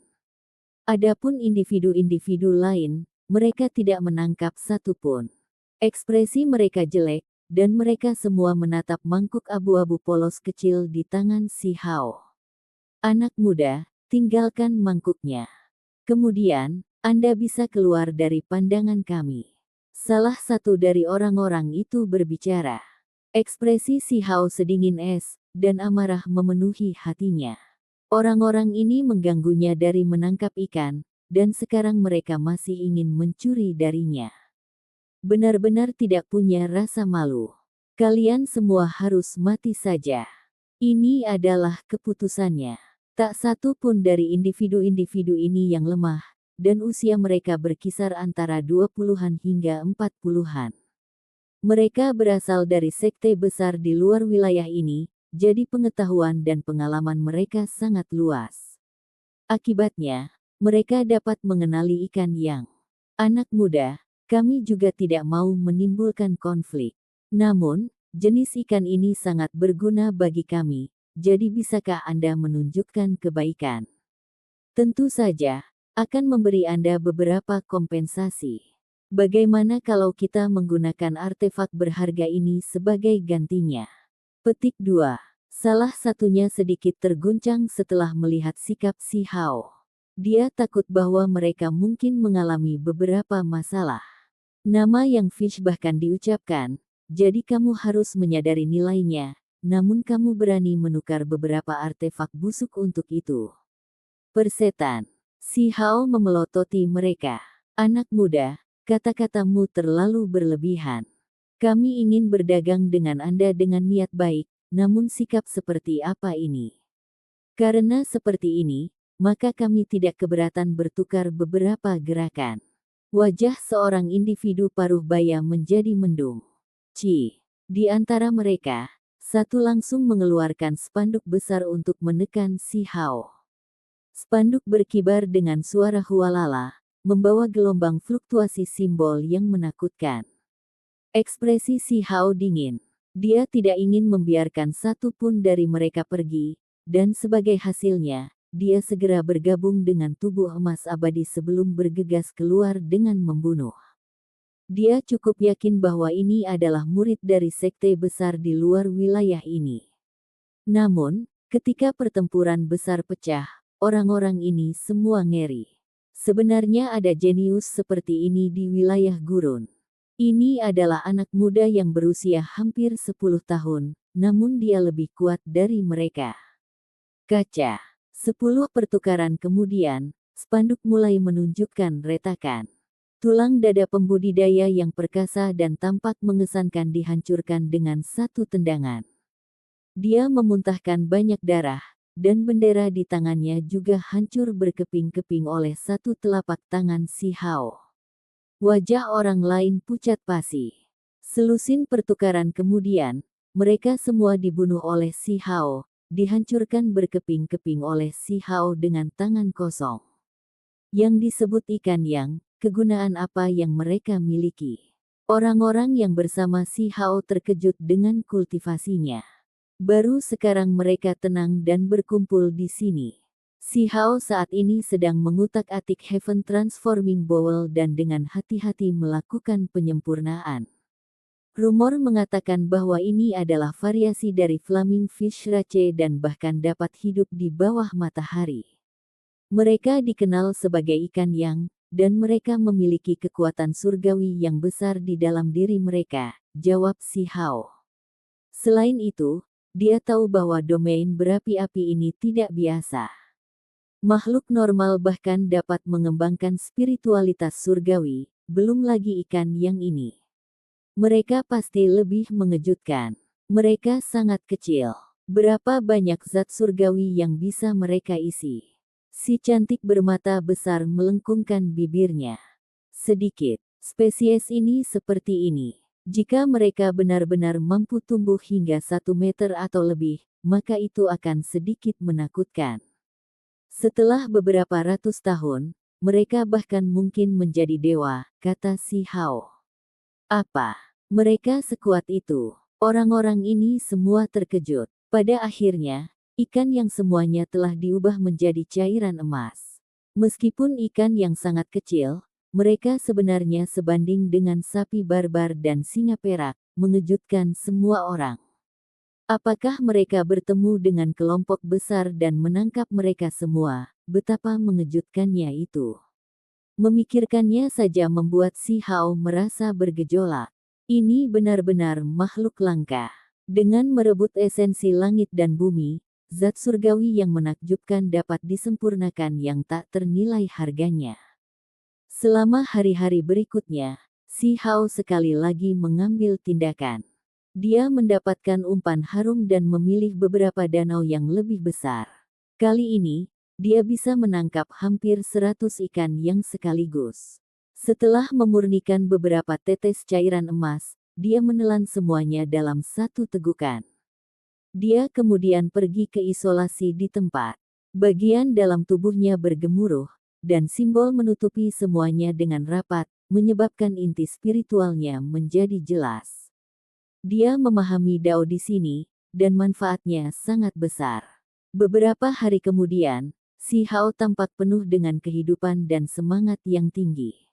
Adapun individu-individu lain, mereka tidak menangkap satu pun. Ekspresi mereka jelek, dan mereka semua menatap mangkuk abu-abu polos kecil di tangan Si Hao. Anak muda, tinggalkan mangkuknya. Kemudian, Anda bisa keluar dari pandangan kami. Salah satu dari orang-orang itu berbicara. Ekspresi Si Hao sedingin es, dan amarah memenuhi hatinya. Orang-orang ini mengganggunya dari menangkap ikan, dan sekarang mereka masih ingin mencuri darinya. Benar-benar tidak punya rasa malu. Kalian semua harus mati saja. Ini adalah keputusannya. Tak satu pun dari individu-individu ini yang lemah, dan usia mereka berkisar antara 20-an hingga 40-an. Mereka berasal dari sekte besar di luar wilayah ini, jadi pengetahuan dan pengalaman mereka sangat luas. Akibatnya, mereka dapat mengenali ikan yang. Anak muda, kami juga tidak mau menimbulkan konflik. Namun, jenis ikan ini sangat berguna bagi kami, jadi bisakah Anda menunjukkan kebaikan? Tentu saja, akan memberi Anda beberapa kompensasi. Bagaimana kalau kita menggunakan artefak berharga ini sebagai gantinya? Petik 2. Salah satunya sedikit terguncang setelah melihat sikap Si Hao. Dia takut bahwa mereka mungkin mengalami beberapa masalah. Nama yang fish bahkan diucapkan, jadi kamu harus menyadari nilainya, namun kamu berani menukar beberapa artefak busuk untuk itu. Persetan. Si Hao memelototi mereka. Anak muda, kata-katamu terlalu berlebihan. Kami ingin berdagang dengan Anda dengan niat baik, namun sikap seperti apa ini? Karena seperti ini, maka kami tidak keberatan bertukar beberapa gerakan. Wajah seorang individu paruh baya menjadi mendung. Di antara mereka, satu langsung mengeluarkan spanduk besar untuk menekan si Hao. Spanduk berkibar dengan suara hualala, membawa gelombang fluktuasi simbol yang menakutkan. Ekspresi si Hao dingin. Dia tidak ingin membiarkan satu pun dari mereka pergi, dan sebagai hasilnya, dia segera bergabung dengan tubuh emas abadi sebelum bergegas keluar dengan membunuh. Dia cukup yakin bahwa ini adalah murid dari sekte besar di luar wilayah ini. Namun, ketika pertempuran besar pecah, orang-orang ini semua ngeri. Sebenarnya ada jenius seperti ini di wilayah gurun. Ini adalah anak muda yang berusia hampir 10 tahun, namun dia lebih kuat dari mereka. Kaca. 10 pertukaran kemudian, spanduk mulai menunjukkan retakan. Tulang dada pembudidaya yang perkasa dan tampak mengesankan dihancurkan dengan satu tendangan. Dia memuntahkan banyak darah, dan bendera di tangannya juga hancur berkeping-keping oleh satu telapak tangan si Hao. Wajah orang lain pucat pasi. Selusin pertukaran kemudian, mereka semua dibunuh oleh si Hao, dihancurkan berkeping-keping oleh si Hao dengan tangan kosong. Yang disebut ikan yang, kegunaan apa yang mereka miliki? Orang-orang yang bersama si Hao terkejut dengan kultivasinya. Baru sekarang mereka tenang dan berkumpul di sini. Si Hao saat ini sedang mengutak-atik Heaven Transforming Bowl dan dengan hati-hati melakukan penyempurnaan. Rumor mengatakan bahwa ini adalah variasi dari Flaming Fish Rache dan bahkan dapat hidup di bawah matahari. Mereka dikenal sebagai ikan yang, dan mereka memiliki kekuatan surgawi yang besar di dalam diri mereka, jawab si Hao. Selain itu, dia tahu bahwa domain berapi-api ini tidak biasa. Makhluk normal bahkan dapat mengembangkan spiritualitas surgawi, belum lagi ikan yang ini. Mereka pasti lebih mengejutkan. Mereka sangat kecil. Berapa banyak zat surgawi yang bisa mereka isi? Si cantik bermata besar melengkungkan bibirnya. Sedikit. Spesies ini seperti ini. Jika mereka benar-benar mampu tumbuh hingga 1 meter atau lebih, maka itu akan sedikit menakutkan. Setelah beberapa ratus tahun, mereka bahkan mungkin menjadi dewa, kata si Hao. Apa? Mereka sekuat itu? Orang-orang ini semua terkejut. Pada akhirnya, ikan yang semuanya telah diubah menjadi cairan emas. Meskipun ikan yang sangat kecil, mereka sebenarnya sebanding dengan sapi barbar dan singa perak, mengejutkan semua orang. Apakah mereka bertemu dengan kelompok besar dan menangkap mereka semua? Betapa mengejutkannya itu. Memikirkannya saja membuat si Hao merasa bergejolak. Ini benar-benar makhluk langka. Dengan merebut esensi langit dan bumi, zat surgawi yang menakjubkan dapat disempurnakan yang tak ternilai harganya. Selama hari-hari berikutnya, si Hao sekali lagi mengambil tindakan. Dia mendapatkan umpan harum dan memilih beberapa danau yang lebih besar. Kali ini, dia bisa menangkap hampir 100 ikan yang sekaligus. Setelah memurnikan beberapa tetes cairan emas, dia menelan semuanya dalam satu tegukan. Dia kemudian pergi ke isolasi di tempat. Bagian dalam tubuhnya bergemuruh, dan simbol menutupi semuanya dengan rapat, menyebabkan inti spiritualnya menjadi jelas. Dia memahami Dao di sini, dan manfaatnya sangat besar. Beberapa hari kemudian, si Hao tampak penuh dengan kehidupan dan semangat yang tinggi.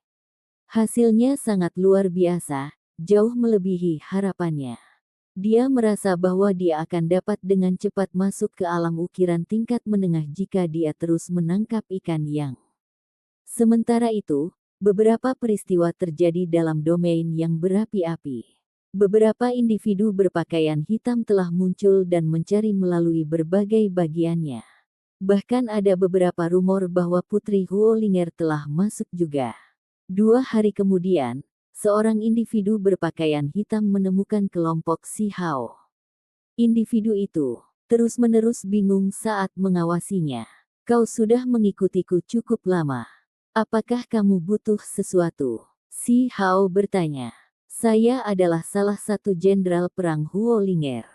Hasilnya sangat luar biasa, jauh melebihi harapannya. Dia merasa bahwa dia akan dapat dengan cepat masuk ke alam ukiran tingkat menengah jika dia terus menangkap ikan yang. Sementara itu, beberapa peristiwa terjadi dalam domain yang berapi-api. Beberapa individu berpakaian hitam telah muncul dan mencari melalui berbagai bagiannya. Bahkan ada beberapa rumor bahwa Putri Huolinger telah masuk juga. 2 hari kemudian, seorang individu berpakaian hitam menemukan kelompok Si Hao. Individu itu terus-menerus bingung saat mengawasinya. Kau sudah mengikutiku cukup lama. Apakah kamu butuh sesuatu? Si Hao bertanya. Saya adalah salah satu jenderal perang Huolinger.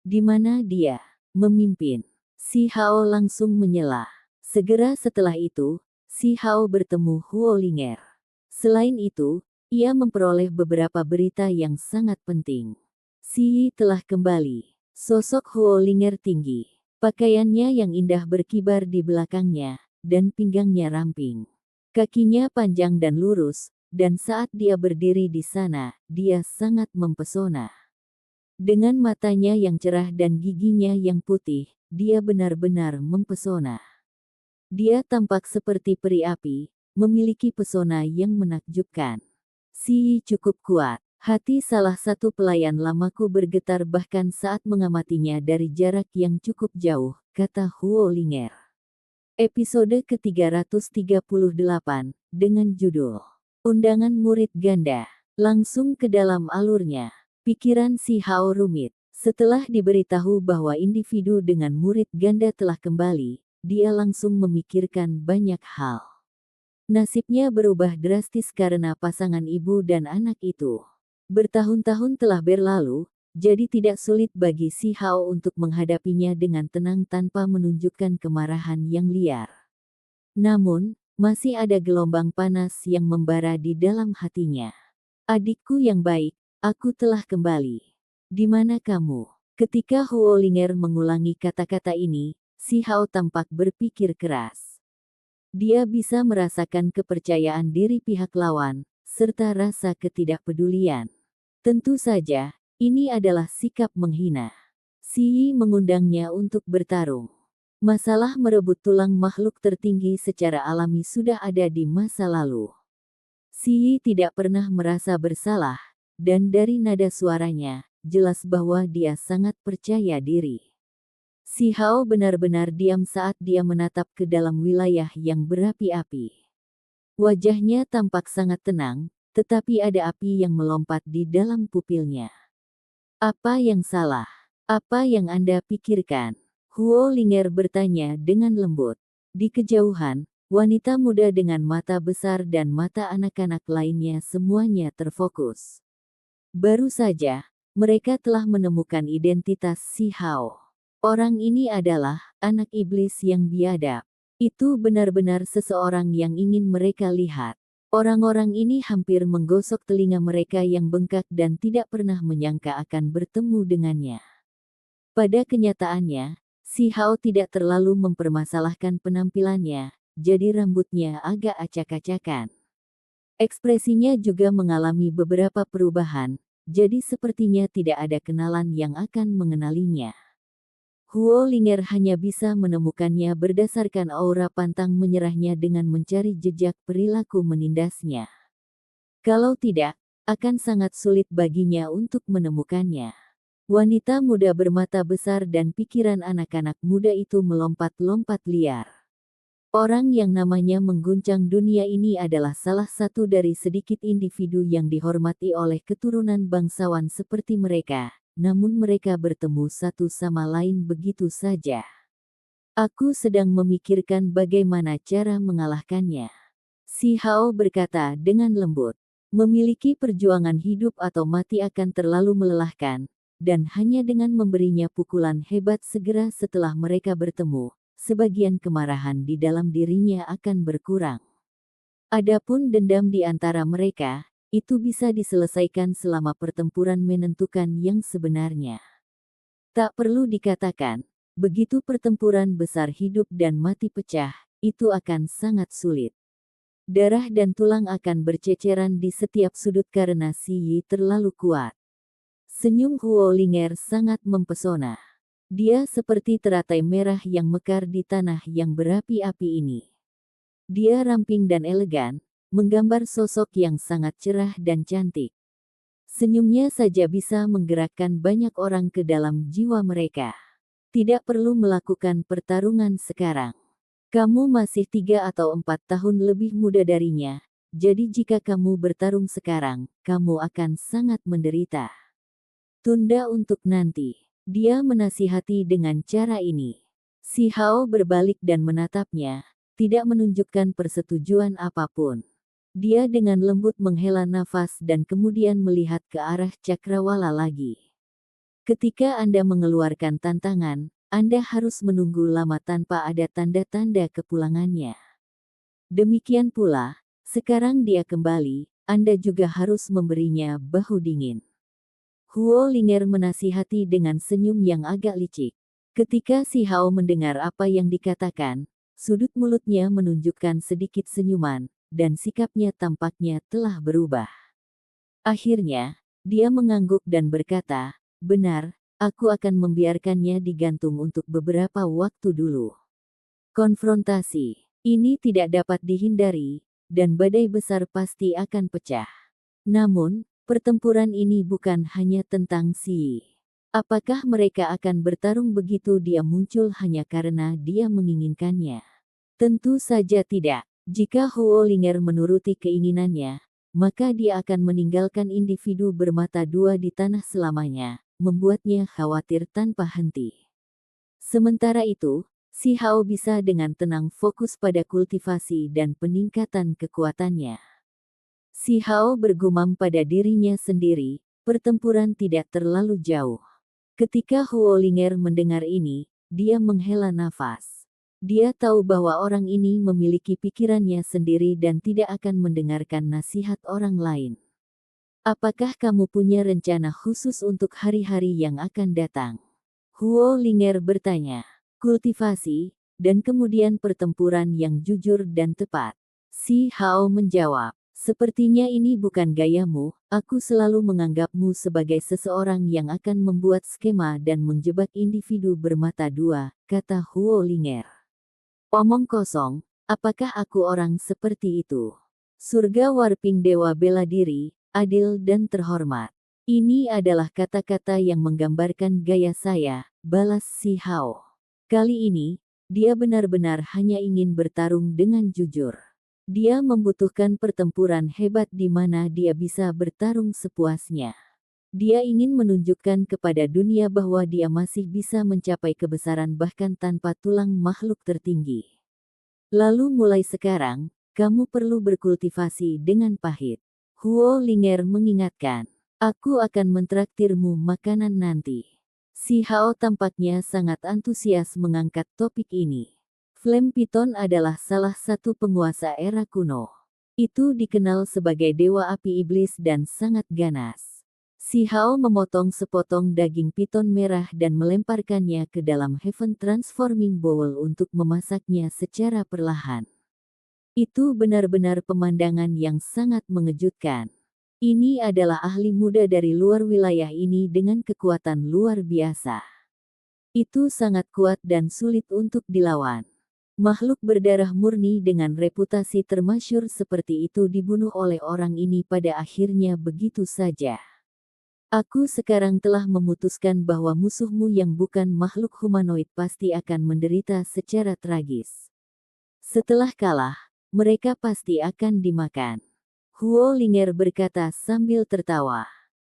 Di mana dia memimpin? Si Hao langsung menyela. Segera setelah itu, Si Hao bertemu Huolinger. Selain itu, ia memperoleh beberapa berita yang sangat penting. Si Yi telah kembali. Sosok Huolinger tinggi. Pakaiannya yang indah berkibar di belakangnya, dan pinggangnya ramping. Kakinya panjang dan lurus, dan saat dia berdiri di sana, dia sangat mempesona. Dengan matanya yang cerah dan giginya yang putih, dia benar-benar mempesona. Dia tampak seperti peri api, memiliki pesona yang menakjubkan. Si Yi cukup kuat. Hati salah satu pelayan lamaku bergetar bahkan saat mengamatinya dari jarak yang cukup jauh, kata Huolinger. Episode ke-338, dengan judul Undangan Murid Ganda. Langsung ke dalam alurnya. Pikiran Si Hao rumit. Setelah diberitahu bahwa individu dengan murid ganda telah kembali, dia langsung memikirkan banyak hal. Nasibnya berubah drastis karena pasangan ibu dan anak itu. Bertahun-tahun telah berlalu, jadi tidak sulit bagi Si Hao untuk menghadapinya dengan tenang tanpa menunjukkan kemarahan yang liar. Namun, masih ada gelombang panas yang membara di dalam hatinya. Adikku yang baik, aku telah kembali. Di mana kamu? Ketika Huolinger mengulangi kata-kata ini, Si Hao tampak berpikir keras. Dia bisa merasakan kepercayaan diri pihak lawan, serta rasa ketidakpedulian. Tentu saja, ini adalah sikap menghina. Si Yi mengundangnya untuk bertarung. Masalah merebut tulang makhluk tertinggi secara alami sudah ada di masa lalu. Si Yi tidak pernah merasa bersalah, dan dari nada suaranya, jelas bahwa dia sangat percaya diri. Si Hao benar-benar diam saat dia menatap ke dalam wilayah yang berapi-api. Wajahnya tampak sangat tenang, tetapi ada api yang melompat di dalam pupilnya. Apa yang salah? Apa yang Anda pikirkan? Huolinger bertanya dengan lembut. Di kejauhan, wanita muda dengan mata besar dan mata anak-anak lainnya semuanya terfokus. Baru saja, mereka telah menemukan identitas Si Hao. Orang ini adalah anak iblis yang biadab. Itu benar-benar seseorang yang ingin mereka lihat. Orang-orang ini hampir menggosok telinga mereka yang bengkak dan tidak pernah menyangka akan bertemu dengannya. Pada kenyataannya, Si Hao tidak terlalu mempermasalahkan penampilannya, jadi rambutnya agak acak-acakan. Ekspresinya juga mengalami beberapa perubahan, jadi sepertinya tidak ada kenalan yang akan mengenalinya. Huolinger hanya bisa menemukannya berdasarkan aura pantang menyerahnya dengan mencari jejak perilaku menindasnya. Kalau tidak, akan sangat sulit baginya untuk menemukannya. Wanita muda bermata besar dan pikiran anak-anak muda itu melompat-lompat liar. Orang yang namanya mengguncang dunia ini adalah salah satu dari sedikit individu yang dihormati oleh keturunan bangsawan seperti mereka, namun mereka bertemu satu sama lain begitu saja. Aku sedang memikirkan bagaimana cara mengalahkannya. Si Hao berkata dengan lembut. Memiliki perjuangan hidup atau mati akan terlalu melelahkan, dan hanya dengan memberinya pukulan hebat segera setelah mereka bertemu, sebagian kemarahan di dalam dirinya akan berkurang. Adapun dendam di antara mereka, itu bisa diselesaikan selama pertempuran menentukan yang sebenarnya. Tak perlu dikatakan, begitu pertempuran besar hidup dan mati pecah, itu akan sangat sulit. Darah dan tulang akan berceceran di setiap sudut karena Si Yi terlalu kuat. Senyum Huolinger sangat mempesona. Dia seperti teratai merah yang mekar di tanah yang berapi-api ini. Dia ramping dan elegan, menggambar sosok yang sangat cerah dan cantik. Senyumnya saja bisa menggerakkan banyak orang ke dalam jiwa mereka. Tidak perlu melakukan pertarungan sekarang. Kamu masih 3 atau 4 tahun lebih muda darinya, jadi jika kamu bertarung sekarang, kamu akan sangat menderita. Tunda untuk nanti. Dia menasihati dengan cara ini. Si Hao berbalik dan menatapnya, tidak menunjukkan persetujuan apapun. Dia dengan lembut menghela nafas dan kemudian melihat ke arah cakrawala lagi. Ketika Anda mengeluarkan tantangan, Anda harus menunggu lama tanpa ada tanda-tanda kepulangannya. Demikian pula, sekarang dia kembali, Anda juga harus memberinya bahu dingin. Huo Linger menasihati dengan senyum yang agak licik. Ketika si Hao mendengar apa yang dikatakan, sudut mulutnya menunjukkan sedikit senyuman, dan sikapnya tampaknya telah berubah. Akhirnya, dia mengangguk dan berkata, "Benar, aku akan membiarkannya digantung untuk beberapa waktu dulu." Konfrontasi ini tidak dapat dihindari, dan badai besar pasti akan pecah. Namun, pertempuran ini bukan hanya tentang Xi. Apakah mereka akan bertarung begitu dia muncul hanya karena dia menginginkannya? Tentu saja tidak. Jika Huo Linger menuruti keinginannya, maka dia akan meninggalkan individu bermata dua di tanah selamanya, membuatnya khawatir tanpa henti. Sementara itu, si Hao bisa dengan tenang fokus pada kultivasi dan peningkatan kekuatannya. Si Hao bergumam pada dirinya sendiri, pertempuran tidak terlalu jauh. Ketika Huo Linger mendengar ini, dia menghela nafas. Dia tahu bahwa orang ini memiliki pikirannya sendiri dan tidak akan mendengarkan nasihat orang lain. Apakah kamu punya rencana khusus untuk hari-hari yang akan datang? Huo Linger bertanya. Kultivasi, dan kemudian pertempuran yang jujur dan tepat. Si Hao menjawab. Sepertinya ini bukan gayamu, aku selalu menganggapmu sebagai seseorang yang akan membuat skema dan menjebak individu bermata dua, kata Huo Linger. Omong kosong, apakah aku orang seperti itu? Surga Warping Dewa bela diri, adil dan terhormat. Ini adalah kata-kata yang menggambarkan gaya saya, balas si Hao. Kali ini, dia benar-benar hanya ingin bertarung dengan jujur. Dia membutuhkan pertempuran hebat di mana dia bisa bertarung sepuasnya. Dia ingin menunjukkan kepada dunia bahwa dia masih bisa mencapai kebesaran bahkan tanpa tulang makhluk tertinggi. Lalu mulai sekarang, kamu perlu berkultivasi dengan pahit. Huo Linger mengingatkan, aku akan mentraktirmu makanan nanti. Si Hao tampaknya sangat antusias mengangkat topik ini. Flame Python adalah salah satu penguasa era kuno. Itu dikenal sebagai dewa api iblis dan sangat ganas. Si Hao memotong sepotong daging piton merah dan melemparkannya ke dalam Heaven Transforming Bowl untuk memasaknya secara perlahan. Itu benar-benar pemandangan yang sangat mengejutkan. Ini adalah ahli muda dari luar wilayah ini dengan kekuatan luar biasa. Itu sangat kuat dan sulit untuk dilawan. Makhluk berdarah murni dengan reputasi termasyhur seperti itu dibunuh oleh orang ini pada akhirnya begitu saja. Aku sekarang telah memutuskan bahwa musuhmu yang bukan makhluk humanoid pasti akan menderita secara tragis. Setelah kalah, mereka pasti akan dimakan. Huo Linger berkata sambil tertawa.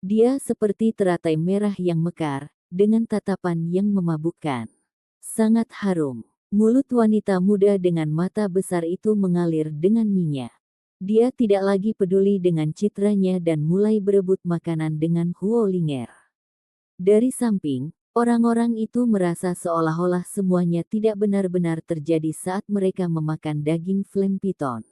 Dia seperti teratai merah yang mekar, dengan tatapan yang memabukkan. Sangat harum. Mulut wanita muda dengan mata besar itu mengalir dengan minyak. Dia tidak lagi peduli dengan citranya dan mulai berebut makanan dengan Huo Linger. Dari samping, orang-orang itu merasa seolah-olah semuanya tidak benar-benar terjadi saat mereka memakan daging Flame Python.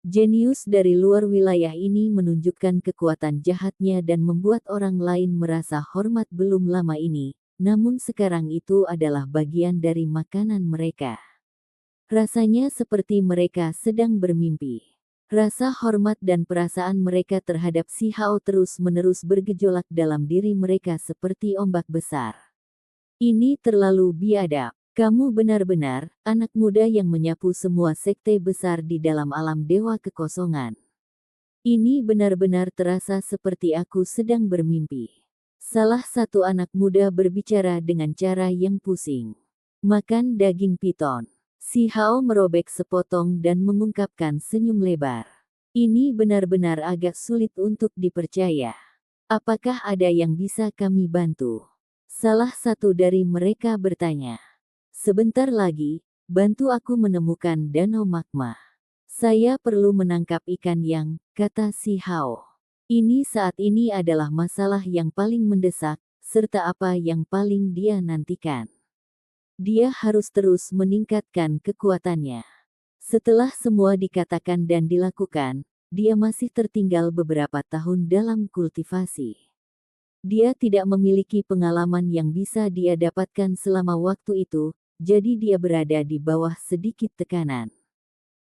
Jenius dari luar wilayah ini menunjukkan kekuatan jahatnya dan membuat orang lain merasa hormat belum lama ini, namun sekarang itu adalah bagian dari makanan mereka. Rasanya seperti mereka sedang bermimpi. Rasa hormat dan perasaan mereka terhadap si Hao terus-menerus bergejolak dalam diri mereka seperti ombak besar. Ini terlalu biadab. Kamu benar-benar anak muda yang menyapu semua sekte besar di dalam alam dewa kekosongan. Ini benar-benar terasa seperti aku sedang bermimpi. Salah satu anak muda berbicara dengan cara yang pusing. Makan daging piton. Si Hao merobek sepotong dan mengungkapkan senyum lebar. Ini benar-benar agak sulit untuk dipercaya. Apakah ada yang bisa kami bantu? Salah satu dari mereka bertanya. Sebentar lagi, bantu aku menemukan danau magma. Saya perlu menangkap ikan yang, kata si Hao. Ini saat ini adalah masalah yang paling mendesak, serta apa yang paling dia nantikan. Dia harus terus meningkatkan kekuatannya. Setelah semua dikatakan dan dilakukan, dia masih tertinggal beberapa tahun dalam kultivasi. Dia tidak memiliki pengalaman yang bisa dia dapatkan selama waktu itu, jadi dia berada di bawah sedikit tekanan.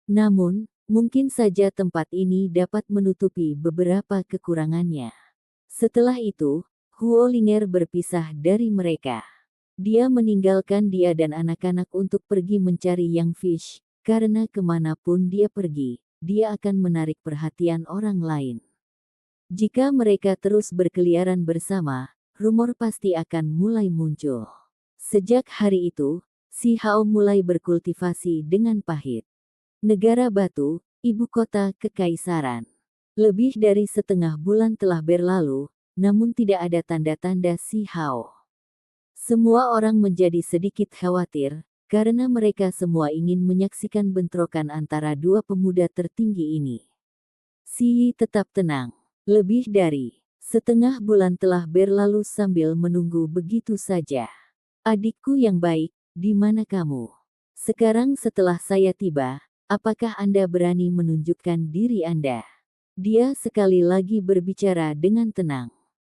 Namun, mungkin saja tempat ini dapat menutupi beberapa kekurangannya. Setelah itu, Huo Linger berpisah dari mereka. Dia meninggalkan dia dan anak-anak untuk pergi mencari Young Fish, karena kemanapun dia pergi, dia akan menarik perhatian orang lain. Jika mereka terus berkeliaran bersama, rumor pasti akan mulai muncul. Sejak hari itu, si Hao mulai berkultivasi dengan pahit. Negara Batu, ibu kota kekaisaran. Lebih dari setengah bulan telah berlalu, namun tidak ada tanda-tanda si Hao. Semua orang menjadi sedikit khawatir, karena mereka semua ingin menyaksikan bentrokan antara dua pemuda tertinggi ini. Si Yi tetap tenang. Lebih dari setengah bulan telah berlalu sambil menunggu begitu saja. Adikku yang baik, di mana kamu? Sekarang setelah saya tiba, apakah Anda berani menunjukkan diri Anda? Dia sekali lagi berbicara dengan tenang.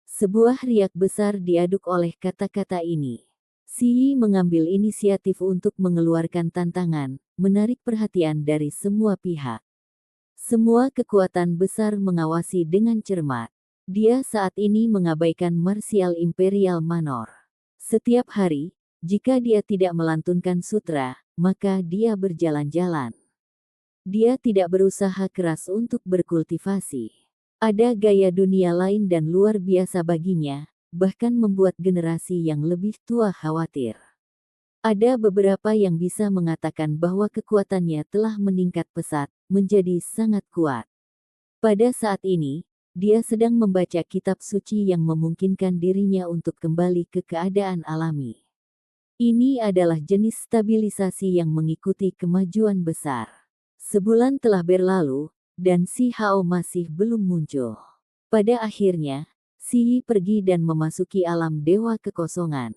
Sebuah riak besar diaduk oleh kata-kata ini. Si Yi mengambil inisiatif untuk mengeluarkan tantangan, menarik perhatian dari semua pihak. Semua kekuatan besar mengawasi dengan cermat. Dia saat ini mengabaikan martial imperial manor. Setiap hari, jika dia tidak melantunkan sutra, maka dia berjalan-jalan. Dia tidak berusaha keras untuk berkultivasi. Ada gaya dunia lain dan luar biasa baginya, bahkan membuat generasi yang lebih tua khawatir. Ada beberapa yang bisa mengatakan bahwa kekuatannya telah meningkat pesat, menjadi sangat kuat. Pada saat ini, dia sedang membaca kitab suci yang memungkinkan dirinya untuk kembali ke keadaan alami. Ini adalah jenis stabilisasi yang mengikuti kemajuan besar. Sebulan telah berlalu, dan si Hao masih belum muncul. Pada akhirnya, si Yi pergi dan memasuki alam dewa kekosongan.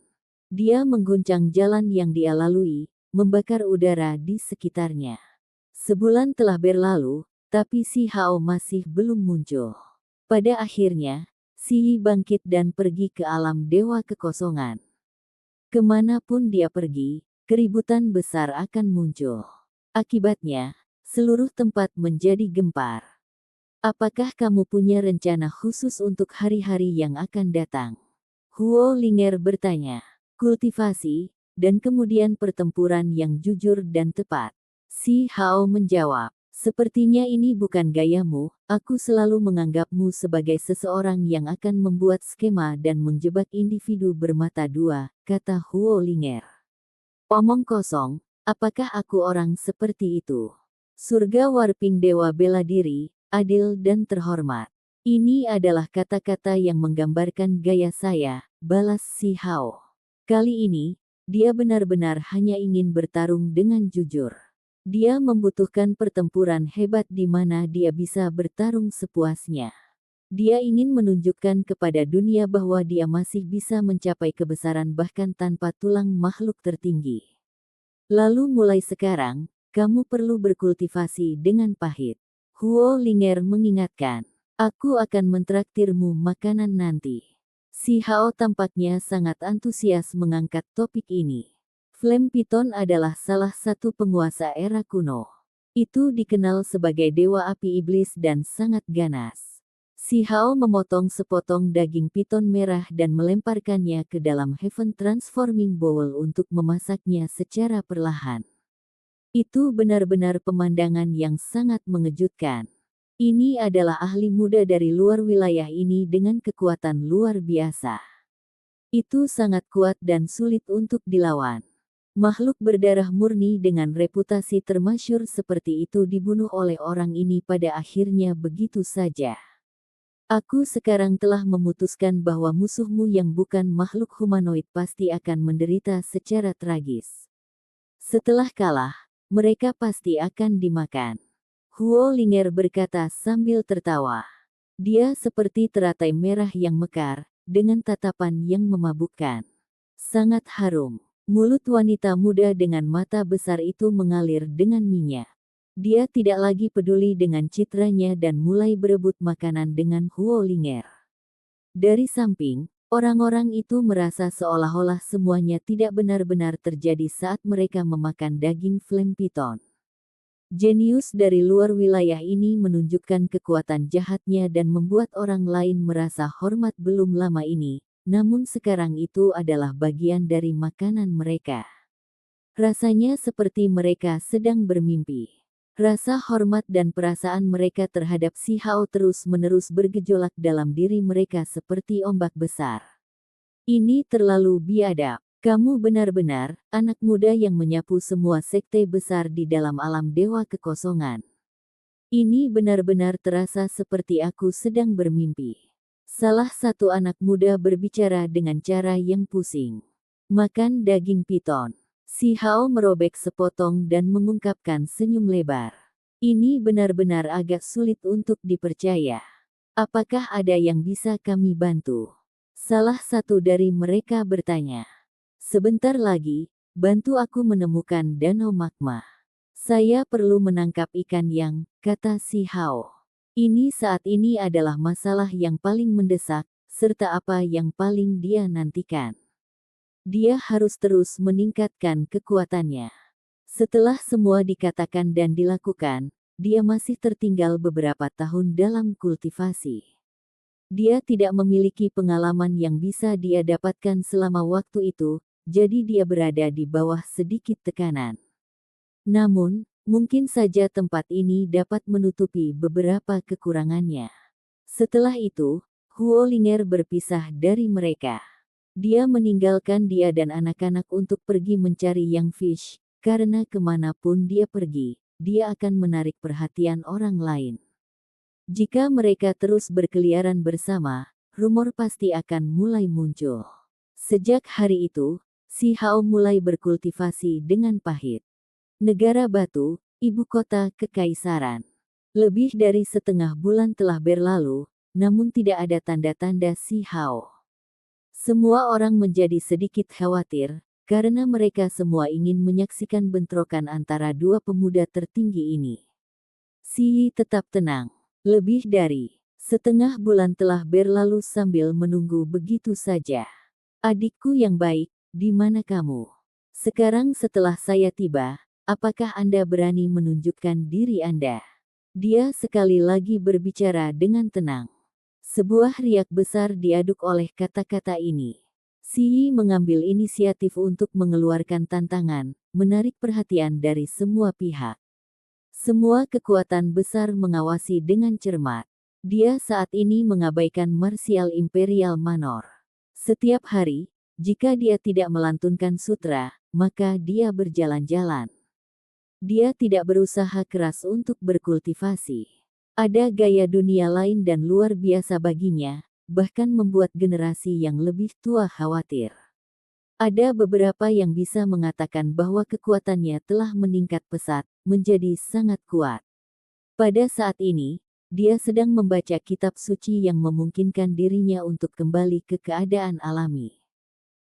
Dia mengguncang jalan yang dia lalui, membakar udara di sekitarnya. Sebulan telah berlalu, tapi si Hao masih belum muncul. Pada akhirnya, si Yi bangkit dan pergi ke alam dewa kekosongan. Kemanapun dia pergi, keributan besar akan muncul. Akibatnya, seluruh tempat menjadi gempar. Apakah kamu punya rencana khusus untuk hari-hari yang akan datang? Huo Linger bertanya. Kultivasi, dan kemudian pertempuran yang jujur dan tepat. Si Hao menjawab. Sepertinya ini bukan gayamu, aku selalu menganggapmu sebagai seseorang yang akan membuat skema dan menjebak individu bermata dua, kata Huo Linger. Omong kosong, apakah aku orang seperti itu? Surga Warping Dewa bela diri, adil dan terhormat. Ini adalah kata-kata yang menggambarkan gaya saya, balas si Hao. Kali ini, dia benar-benar hanya ingin bertarung dengan jujur. Dia membutuhkan pertempuran hebat di mana dia bisa bertarung sepuasnya. Dia ingin menunjukkan kepada dunia bahwa dia masih bisa mencapai kebesaran bahkan tanpa tulang makhluk tertinggi. Lalu mulai sekarang, kamu perlu berkultivasi dengan pahit. Huo Linger mengingatkan, aku akan mentraktirmu makanan nanti. Si Hao tampaknya sangat antusias mengangkat topik ini. Flame Piton adalah salah satu penguasa era kuno. Itu dikenal sebagai dewa api iblis dan sangat ganas. Si Hao memotong sepotong daging piton merah dan melemparkannya ke dalam Heaven Transforming Bowl untuk memasaknya secara perlahan. Itu benar-benar pemandangan yang sangat mengejutkan. Ini adalah ahli muda dari luar wilayah ini dengan kekuatan luar biasa. Itu sangat kuat dan sulit untuk dilawan. Makhluk berdarah murni dengan reputasi termasyhur seperti itu dibunuh oleh orang ini pada akhirnya begitu saja. Aku sekarang telah memutuskan bahwa musuhmu yang bukan makhluk humanoid pasti akan menderita secara tragis. Setelah kalah, mereka pasti akan dimakan. Huo Linger berkata sambil tertawa. Dia seperti teratai merah yang mekar, dengan tatapan yang memabukkan. Sangat harum. Mulut wanita muda dengan mata besar itu mengalir dengan minyak. Dia tidak lagi peduli dengan citranya dan mulai berebut makanan dengan Huo Linger. Dari samping, orang-orang itu merasa seolah-olah semuanya tidak benar-benar terjadi saat mereka memakan daging flame python. Jenius dari luar wilayah ini menunjukkan kekuatan jahatnya dan membuat orang lain merasa hormat belum lama ini. Namun sekarang itu adalah bagian dari makanan mereka. Rasanya seperti mereka sedang bermimpi. Rasa hormat dan perasaan mereka terhadap Si Hao terus-menerus bergejolak dalam diri mereka seperti ombak besar. Ini terlalu biadab. Kamu benar-benar anak muda yang menyapu semua sekte besar di dalam alam dewa kekosongan. Ini benar-benar terasa seperti aku sedang bermimpi. Salah satu anak muda berbicara dengan cara yang pusing. Makan daging piton. Si Hao merobek sepotong dan mengungkapkan senyum lebar. Ini benar-benar agak sulit untuk dipercaya. Apakah ada yang bisa kami bantu? Salah satu dari mereka bertanya. Sebentar lagi, bantu aku menemukan danau magma. Saya perlu menangkap ikan yang, kata Si Hao. Ini saat ini adalah masalah yang paling mendesak, serta apa yang paling dia nantikan. Dia harus terus meningkatkan kekuatannya. Setelah semua dikatakan dan dilakukan, dia masih tertinggal beberapa tahun dalam kultivasi. Dia tidak memiliki pengalaman yang bisa dia dapatkan selama waktu itu, jadi dia berada di bawah sedikit tekanan. Namun, mungkin saja tempat ini dapat menutupi beberapa kekurangannya. Setelah itu, Huo Linger berpisah dari mereka. Dia meninggalkan dia dan anak-anak untuk pergi mencari Young Fish, karena kemanapun dia pergi, dia akan menarik perhatian orang lain. Jika mereka terus berkeliaran bersama, rumor pasti akan mulai muncul. Sejak hari itu, Si Hao mulai berkultivasi dengan pahit. Negara Batu, ibu kota kekaisaran. Lebih dari setengah bulan telah berlalu, namun tidak ada tanda-tanda Si Hao. Semua orang menjadi sedikit khawatir, karena mereka semua ingin menyaksikan bentrokan antara dua pemuda tertinggi ini. Si Yi tetap tenang. Lebih dari setengah bulan telah berlalu sambil menunggu begitu saja. Adikku yang baik, di mana kamu? Sekarang setelah saya tiba, apakah Anda berani menunjukkan diri Anda? Dia sekali lagi berbicara dengan tenang. Sebuah riak besar diaduk oleh kata-kata ini. Si Yi mengambil inisiatif untuk mengeluarkan tantangan, menarik perhatian dari semua pihak. Semua kekuatan besar mengawasi dengan cermat. Dia saat ini mengabaikan martial imperial manor. Setiap hari, jika dia tidak melantunkan sutra, maka dia berjalan-jalan. Dia tidak berusaha keras untuk berkultivasi. Ada gaya dunia lain dan luar biasa baginya, bahkan membuat generasi yang lebih tua khawatir. Ada beberapa yang bisa mengatakan bahwa kekuatannya telah meningkat pesat, menjadi sangat kuat. Pada saat ini, dia sedang membaca kitab suci yang memungkinkan dirinya untuk kembali ke keadaan alami.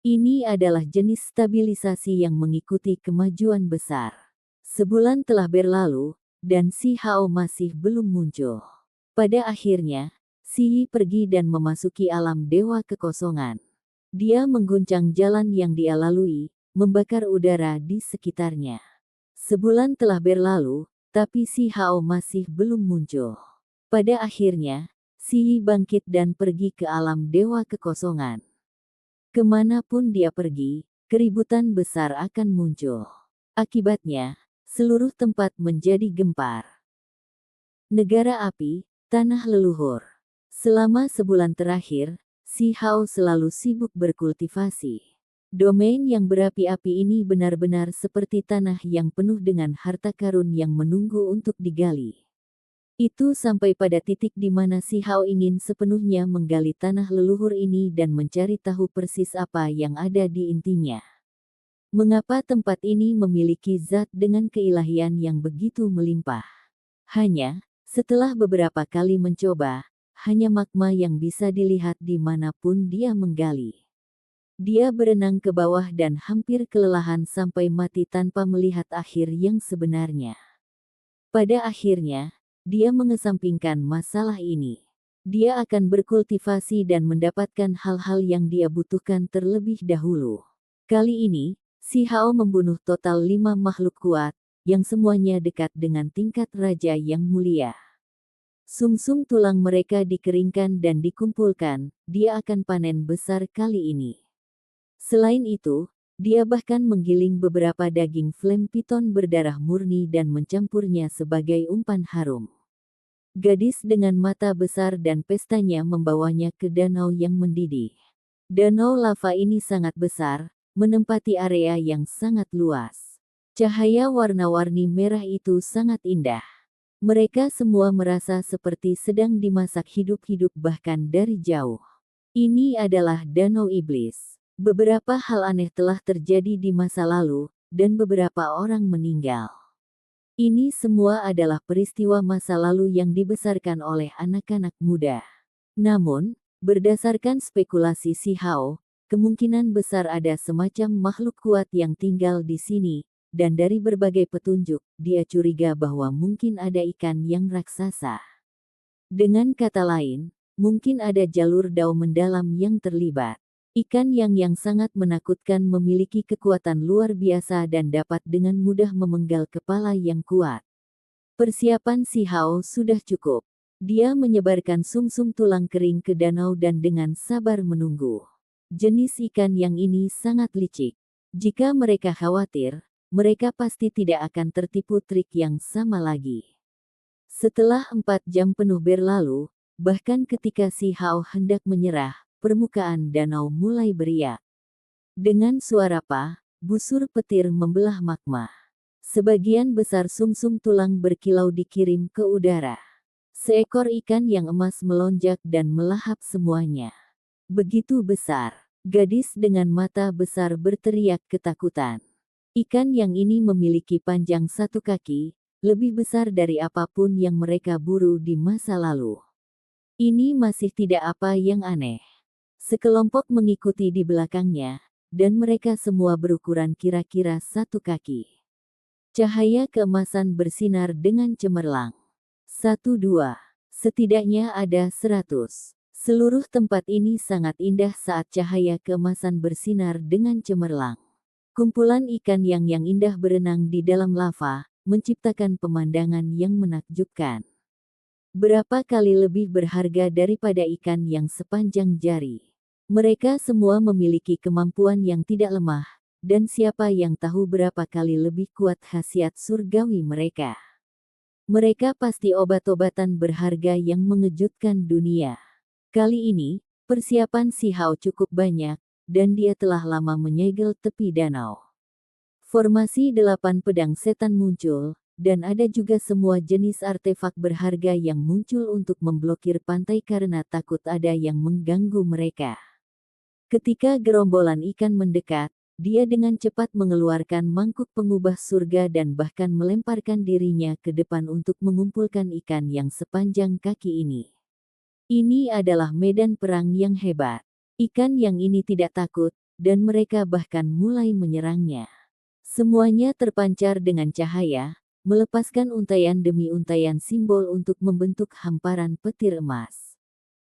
Ini adalah jenis stabilisasi yang mengikuti kemajuan besar. Sebulan telah berlalu, dan Si Hao masih belum muncul. Pada akhirnya, Si Yi pergi dan memasuki alam dewa kekosongan. Dia mengguncang jalan yang dia lalui, membakar udara di sekitarnya. Sebulan telah berlalu, tapi Si Hao masih belum muncul. Pada akhirnya, Si Yi bangkit dan pergi ke alam dewa kekosongan. Kemanapun dia pergi, keributan besar akan muncul. Akibatnya, seluruh tempat menjadi gempar. Negara api, tanah leluhur. Selama sebulan terakhir, Si Hao selalu sibuk berkultivasi. Domain yang berapi-api ini benar-benar seperti tanah yang penuh dengan harta karun yang menunggu untuk digali. Itu sampai pada titik di mana Si Hao ingin sepenuhnya menggali tanah leluhur ini dan mencari tahu persis apa yang ada di intinya. Mengapa tempat ini memiliki zat dengan keilahian yang begitu melimpah? Hanya, setelah beberapa kali mencoba, hanya magma yang bisa dilihat di manapun dia menggali. Dia berenang ke bawah dan hampir kelelahan sampai mati tanpa melihat akhir yang sebenarnya. Pada akhirnya, dia mengesampingkan masalah ini. Dia akan berkultivasi dan mendapatkan hal-hal yang dia butuhkan terlebih dahulu. Kali ini, Si Hao membunuh total 5 makhluk kuat, yang semuanya dekat dengan tingkat raja yang mulia. Sumsum tulang mereka dikeringkan dan dikumpulkan, dia akan panen besar kali ini. Selain itu, dia bahkan menggiling beberapa daging flame piton berdarah murni dan mencampurnya sebagai umpan harum. Gadis dengan mata besar dan pestanya membawanya ke danau yang mendidih. Danau lava ini sangat besar, menempati area yang sangat luas. Cahaya warna-warni merah itu sangat indah. Mereka semua merasa seperti sedang dimasak hidup-hidup bahkan dari jauh. Ini adalah Danau Iblis. Beberapa hal aneh telah terjadi di masa lalu, dan beberapa orang meninggal. Ini semua adalah peristiwa masa lalu yang dibesarkan oleh anak-anak muda. Namun, berdasarkan spekulasi Si Hao, kemungkinan besar ada semacam makhluk kuat yang tinggal di sini, dan dari berbagai petunjuk, dia curiga bahwa mungkin ada ikan yang raksasa. Dengan kata lain, mungkin ada jalur dao mendalam yang terlibat. Ikan yang sangat menakutkan memiliki kekuatan luar biasa dan dapat dengan mudah memenggal kepala yang kuat. Persiapan Si Hao sudah cukup. Dia menyebarkan sumsum tulang kering ke danau dan dengan sabar menunggu. Jenis ikan yang ini sangat licik. Jika mereka khawatir, mereka pasti tidak akan tertipu trik yang sama lagi. Setelah 4 jam penuh berlalu, bahkan ketika Si Hao hendak menyerah, permukaan danau mulai beriak. Dengan suara busur petir membelah magma. Sebagian besar sumsum tulang berkilau dikirim ke udara. Seekor ikan yang emas melonjak dan melahap semuanya. Begitu besar, gadis dengan mata besar berteriak ketakutan. Ikan yang ini memiliki panjang 1 kaki, lebih besar dari apapun yang mereka buru di masa lalu. Ini masih tidak apa yang aneh. Sekelompok mengikuti di belakangnya, dan mereka semua berukuran kira-kira 1 kaki. Cahaya keemasan bersinar dengan cemerlang. 1-2. Setidaknya ada 100. Seluruh tempat ini sangat indah saat cahaya keemasan bersinar dengan cemerlang. Kumpulan ikan yang indah berenang di dalam lava, menciptakan pemandangan yang menakjubkan. Berapa kali lebih berharga daripada ikan yang sepanjang jari. Mereka semua memiliki kemampuan yang tidak lemah, dan siapa yang tahu berapa kali lebih kuat khasiat surgawi mereka. Mereka pasti obat-obatan berharga yang mengejutkan dunia. Kali ini, persiapan Si Hao cukup banyak, dan dia telah lama menyegel tepi danau. Formasi 8 pedang setan muncul, dan ada juga semua jenis artefak berharga yang muncul untuk memblokir pantai karena takut ada yang mengganggu mereka. Ketika gerombolan ikan mendekat, dia dengan cepat mengeluarkan mangkuk pengubah surga dan bahkan melemparkan dirinya ke depan untuk mengumpulkan ikan yang sepanjang kaki ini. Ini adalah medan perang yang hebat. Ikan yang ini tidak takut, dan mereka bahkan mulai menyerangnya. Semuanya terpancar dengan cahaya, melepaskan untaian demi untaian simbol untuk membentuk hamparan petir emas.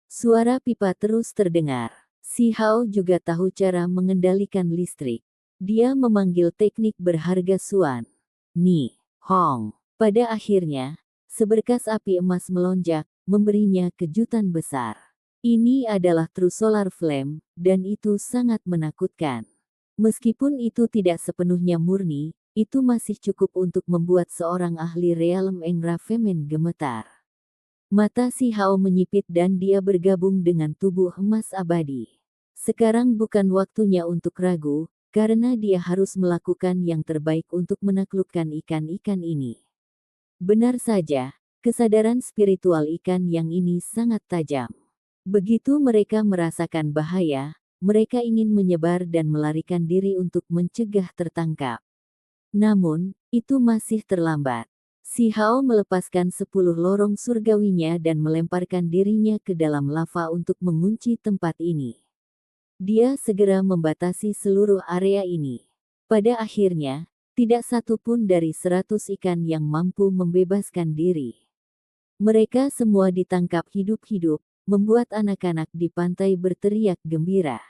Suara pipa terus terdengar. Si Hao juga tahu cara mengendalikan listrik. Dia memanggil teknik berharga Suan Ni Hong. Pada akhirnya, seberkas api emas melonjak, memberinya kejutan besar. Ini adalah True Solar Flame, dan itu sangat menakutkan. Meskipun itu tidak sepenuhnya murni, itu masih cukup untuk membuat seorang ahli realm Engra Femen gemetar. Mata si Hao menyipit dan dia bergabung dengan tubuh emas abadi. Sekarang bukan waktunya untuk ragu, karena dia harus melakukan yang terbaik untuk menaklukkan ikan-ikan ini. Benar saja, kesadaran spiritual ikan yang ini sangat tajam. Begitu mereka merasakan bahaya, mereka ingin menyebar dan melarikan diri untuk mencegah tertangkap. Namun, itu masih terlambat. Si Hao melepaskan 10 lorong surgawinya dan melemparkan dirinya ke dalam lava untuk mengunci tempat ini. Dia segera membatasi seluruh area ini. Pada akhirnya, tidak satu pun dari 100 ikan yang mampu membebaskan diri. Mereka semua ditangkap hidup-hidup, membuat anak-anak di pantai berteriak gembira.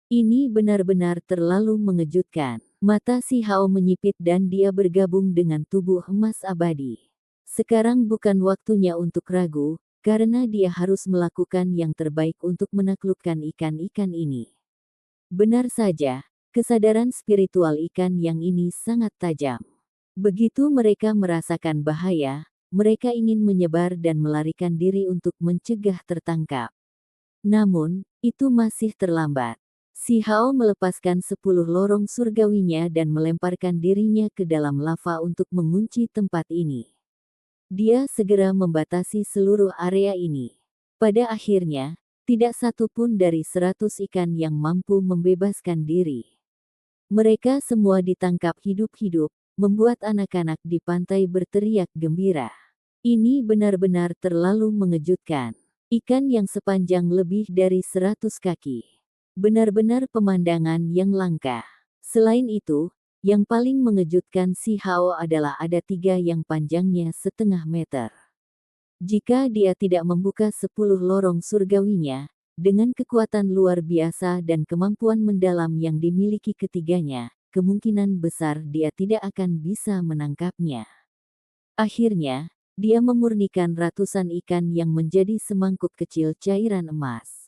Ini benar-benar terlalu mengejutkan. Mata si Hao menyipit dan dia bergabung dengan tubuh emas abadi. Sekarang bukan waktunya untuk ragu, karena dia harus melakukan yang terbaik untuk menaklukkan ikan-ikan ini. Benar saja, kesadaran spiritual ikan yang ini sangat tajam. Begitu mereka merasakan bahaya, mereka ingin menyebar dan melarikan diri untuk mencegah tertangkap. Namun, itu masih terlambat. Si Hao melepaskan 10 lorong surgawinya dan melemparkan dirinya ke dalam lava untuk mengunci tempat ini. Dia segera membatasi seluruh area ini. Pada akhirnya, tidak satu pun dari 100 ikan yang mampu membebaskan diri. Mereka semua ditangkap hidup-hidup, membuat anak-anak di pantai berteriak gembira. Ini benar-benar terlalu mengejutkan. Ikan yang sepanjang lebih dari 100 kaki. Benar-benar pemandangan yang langka. Selain itu, yang paling mengejutkan si Hao adalah ada 3 yang panjangnya setengah meter. Jika dia tidak membuka 10 lorong surgawinya, dengan kekuatan luar biasa dan kemampuan mendalam yang dimiliki ketiganya, kemungkinan besar dia tidak akan bisa menangkapnya. Akhirnya, dia memurnikan ratusan ikan yang menjadi semangkuk kecil cairan emas.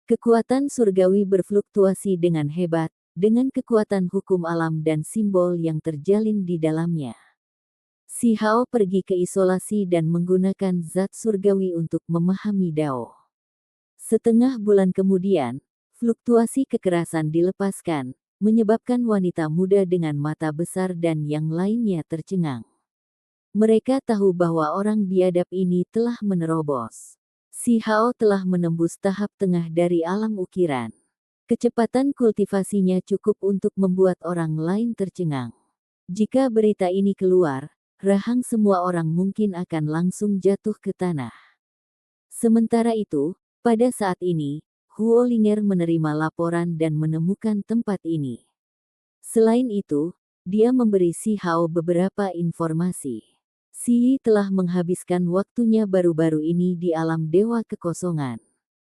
Kekuatan surgawi berfluktuasi dengan hebat, dengan kekuatan hukum alam dan simbol yang terjalin di dalamnya. Si Hao pergi ke isolasi dan menggunakan zat surgawi untuk memahami Dao. Setengah bulan kemudian, fluktuasi kekerasan dilepaskan, menyebabkan wanita muda dengan mata besar dan yang lainnya tercengang. Mereka tahu bahwa orang biadab ini telah menerobos. Si Hao telah menembus tahap tengah dari alam ukiran. Kecepatan kultivasinya cukup untuk membuat orang lain tercengang. Jika berita ini keluar, rahang semua orang mungkin akan langsung jatuh ke tanah. Sementara itu, pada saat ini, Huo Linger menerima laporan dan menemukan tempat ini. Selain itu, dia memberi Si Hao beberapa informasi. Si telah menghabiskan waktunya baru-baru ini di alam dewa kekosongan.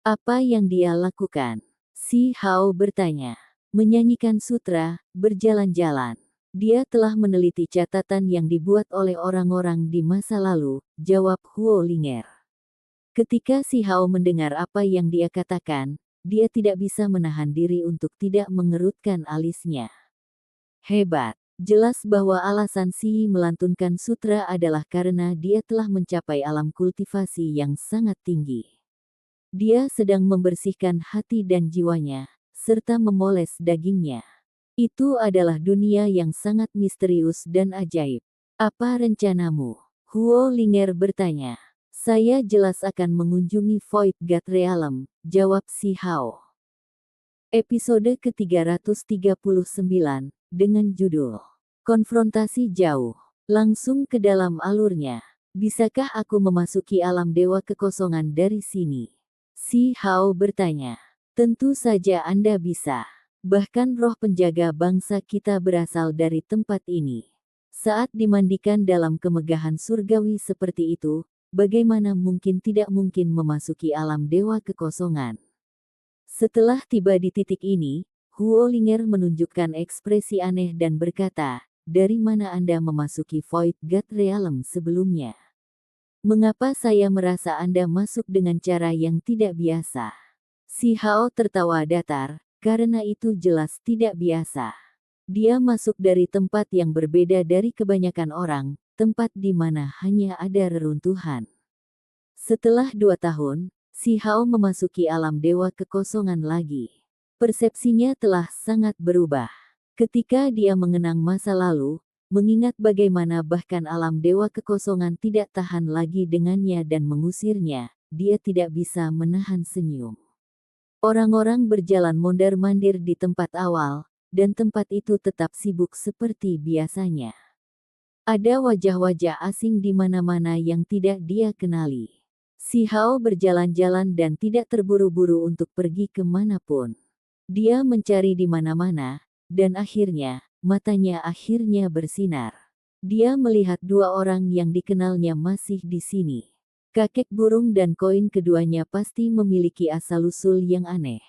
Apa yang dia lakukan? Si Hao bertanya. Menyanyikan sutra, berjalan-jalan. Dia telah meneliti catatan yang dibuat oleh orang-orang di masa lalu, jawab Huo Linger. Ketika Si Hao mendengar apa yang dia katakan, dia tidak bisa menahan diri untuk tidak mengerutkan alisnya. Hebat. Jelas bahwa alasan Si melantunkan sutra adalah karena dia telah mencapai alam kultivasi yang sangat tinggi. Dia sedang membersihkan hati dan jiwanya, serta memoles dagingnya. Itu adalah dunia yang sangat misterius dan ajaib. Apa rencanamu? Huo Linger bertanya. Saya jelas akan mengunjungi Void God Realm, jawab Si Hao. Episode ke-339, dengan judul Konfrontasi Jauh. Langsung ke dalam alurnya. Bisakah aku memasuki alam dewa kekosongan dari sini? Si Hao bertanya. Tentu saja Anda bisa. Bahkan roh penjaga bangsa kita berasal dari tempat ini. Saat dimandikan dalam kemegahan surgawi seperti itu, bagaimana mungkin tidak mungkin memasuki alam dewa kekosongan? Setelah tiba di titik ini, Huo Linger menunjukkan ekspresi aneh dan berkata, dari mana Anda memasuki Void God Realm sebelumnya? Mengapa saya merasa Anda masuk dengan cara yang tidak biasa? Si Hao tertawa datar, karena itu jelas tidak biasa. Dia masuk dari tempat yang berbeda dari kebanyakan orang, tempat di mana hanya ada reruntuhan. Setelah 2 tahun, Si Hao memasuki alam dewa kekosongan lagi. Persepsinya telah sangat berubah. Ketika dia mengenang masa lalu, mengingat bagaimana bahkan alam dewa kekosongan tidak tahan lagi dengannya dan mengusirnya, dia tidak bisa menahan senyum. Orang-orang berjalan mondar-mandir di tempat awal, dan tempat itu tetap sibuk seperti biasanya. Ada wajah-wajah asing di mana-mana yang tidak dia kenali. Si Hao berjalan-jalan dan tidak terburu-buru untuk pergi kemanapun. Dia mencari di mana-mana, dan akhirnya, matanya akhirnya bersinar. Dia melihat 2 orang yang dikenalnya masih di sini. Kakek burung dan koin keduanya pasti memiliki asal-usul yang aneh.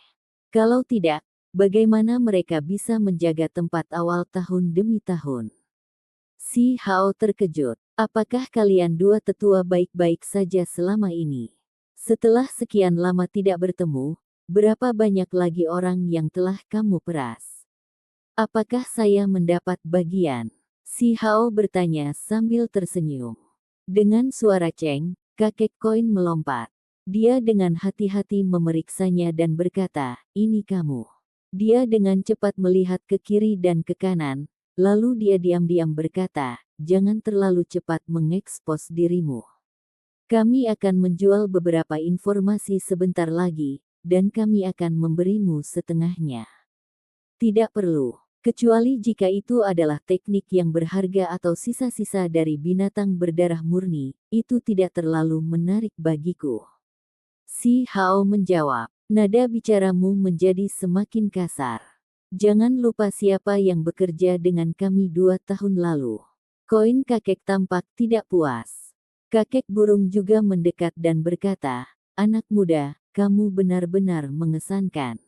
Kalau tidak, bagaimana mereka bisa menjaga tempat awal tahun demi tahun? Si Hao terkejut. Apakah kalian 2 tetua baik-baik saja selama ini? Setelah sekian lama tidak bertemu, berapa banyak lagi orang yang telah kamu peras? Apakah saya mendapat bagian? Si Hao bertanya sambil tersenyum. Dengan suara ceng, kakek koin melompat. Dia dengan hati-hati memeriksanya dan berkata, "Ini kamu." Dia dengan cepat melihat ke kiri dan ke kanan, lalu dia diam-diam berkata, "Jangan terlalu cepat mengekspos dirimu. Kami akan menjual beberapa informasi sebentar lagi, dan kami akan memberimu setengahnya. Tidak perlu, kecuali jika itu adalah teknik yang berharga atau sisa-sisa dari binatang berdarah murni, itu tidak terlalu menarik bagiku." Si Hao menjawab, "Nada bicaramu menjadi semakin kasar. Jangan lupa siapa yang bekerja dengan kami 2 tahun lalu." Koin kakek tampak tidak puas. Kakek burung juga mendekat dan berkata, "Anak muda, kamu benar-benar mengesankan.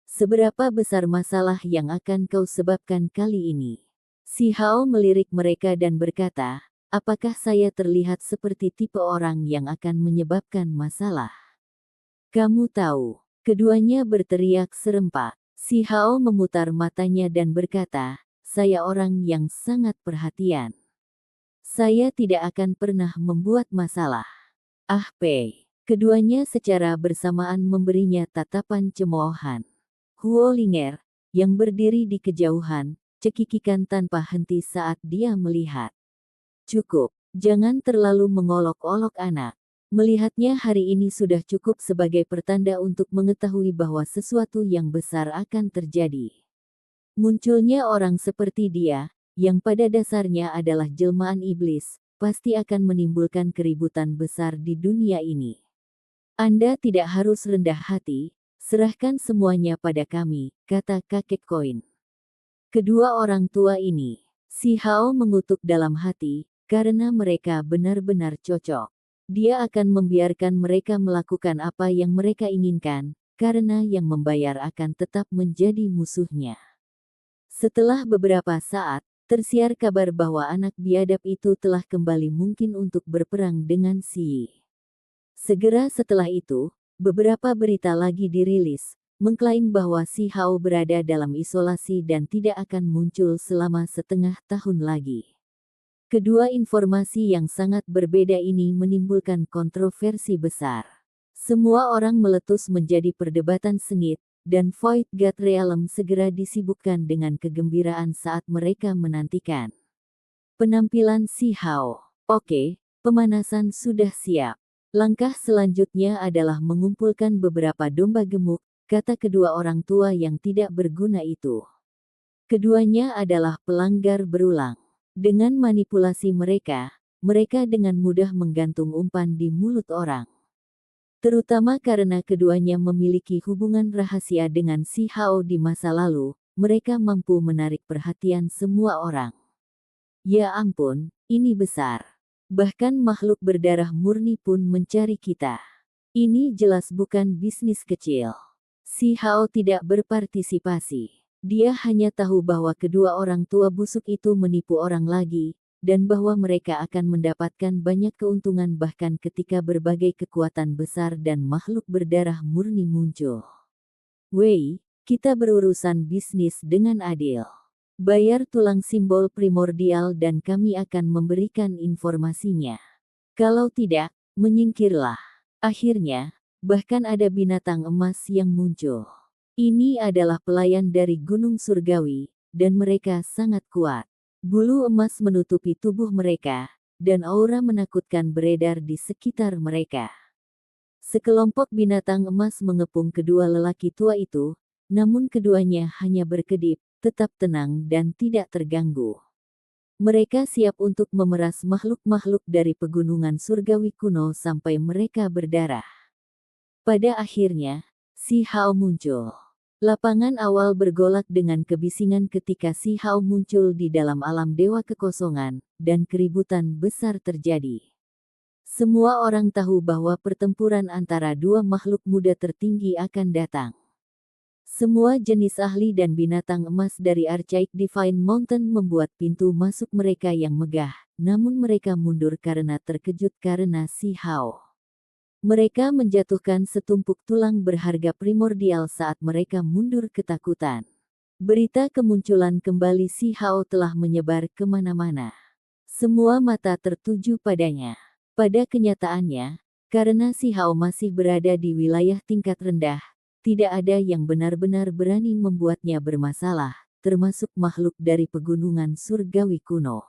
Seberapa besar masalah yang akan kau sebabkan kali ini?" Si Hao melirik mereka dan berkata, "Apakah saya terlihat seperti tipe orang yang akan menyebabkan masalah?" "Kamu tahu." Keduanya berteriak serempak. Si Hao memutar matanya dan berkata, "Saya orang yang sangat perhatian. Saya tidak akan pernah membuat masalah." "Ah Pei." Keduanya secara bersamaan memberinya tatapan cemoohan. Huo Linger, yang berdiri di kejauhan, cekikikan tanpa henti saat dia melihat. "Cukup, jangan terlalu mengolok-olok anak. Melihatnya hari ini sudah cukup sebagai pertanda untuk mengetahui bahwa sesuatu yang besar akan terjadi. Munculnya orang seperti dia, yang pada dasarnya adalah jelmaan iblis, pasti akan menimbulkan keributan besar di dunia ini. Anda tidak harus rendah hati, serahkan semuanya pada kami," kata kakek koin. Kedua orang tua ini, Si Hao mengutuk dalam hati, karena mereka benar-benar cocok. Dia akan membiarkan mereka melakukan apa yang mereka inginkan, karena yang membayar akan tetap menjadi musuhnya. Setelah beberapa saat, tersiar kabar bahwa anak biadab itu telah kembali mungkin untuk berperang dengan Si Yi. Segera setelah itu, beberapa berita lagi dirilis, mengklaim bahwa Si Hao berada dalam isolasi dan tidak akan muncul selama setengah tahun lagi. Kedua informasi yang sangat berbeda ini menimbulkan kontroversi besar. Semua orang meletus menjadi perdebatan sengit, dan Void God Realm segera disibukkan dengan kegembiraan saat mereka menantikan penampilan Si Hao. "Oke, pemanasan sudah siap. Langkah selanjutnya adalah mengumpulkan beberapa domba gemuk," kata kedua orang tua yang tidak berguna itu. Keduanya adalah pelanggar berulang. Dengan manipulasi mereka dengan mudah menggantung umpan di mulut orang. Terutama karena keduanya memiliki hubungan rahasia dengan Si Hao di masa lalu, mereka mampu menarik perhatian semua orang. Ya ampun, ini besar. Bahkan makhluk berdarah murni pun mencari kita. Ini jelas bukan bisnis kecil. Si Hao tidak berpartisipasi. Dia hanya tahu bahwa kedua orang tua busuk itu menipu orang lagi, dan bahwa mereka akan mendapatkan banyak keuntungan bahkan ketika berbagai kekuatan besar dan makhluk berdarah murni muncul. "Wei, kita berurusan bisnis dengan adil. Bayar tulang simbol primordial dan kami akan memberikan informasinya. Kalau tidak, menyingkirlah. Akhirnya, bahkan ada binatang emas yang muncul. Ini adalah pelayan dari Gunung Surgawi, dan mereka sangat kuat. Bulu emas menutupi tubuh mereka, dan aura menakutkan beredar di sekitar mereka. Sekelompok binatang emas mengepung kedua lelaki tua itu, namun keduanya hanya berkedip, tetap tenang dan tidak terganggu. Mereka siap untuk memeras makhluk-makhluk dari pegunungan surgawi kuno sampai mereka berdarah. Pada akhirnya, Si Hao muncul. Lapangan awal bergolak dengan kebisingan ketika Si Hao muncul di dalam alam dewa kekosongan, dan keributan besar terjadi. Semua orang tahu bahwa pertempuran antara dua makhluk muda tertinggi akan datang. Semua jenis ahli dan binatang emas dari Archaic Divine Mountain membuat pintu masuk mereka yang megah, namun mereka mundur karena terkejut karena Si Hao. Mereka menjatuhkan setumpuk tulang berharga primordial saat mereka mundur ketakutan. Berita kemunculan kembali Si Hao telah menyebar kemana-mana. Semua mata tertuju padanya. Pada kenyataannya, karena Si Hao masih berada di wilayah tingkat rendah, tidak ada yang benar-benar berani membuatnya bermasalah, termasuk makhluk dari pegunungan surgawi kuno.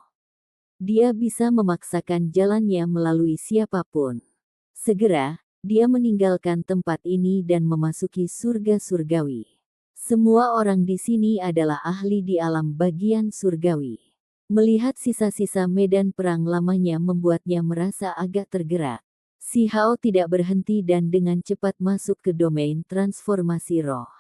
Dia bisa memaksakan jalannya melalui siapapun. Segera, dia meninggalkan tempat ini dan memasuki surga surgawi. Semua orang di sini adalah ahli di alam bagian surgawi. Melihat sisa-sisa medan perang lamanya membuatnya merasa agak tergerak. Si Hao tidak berhenti dan dengan cepat masuk ke domain transformasi roh.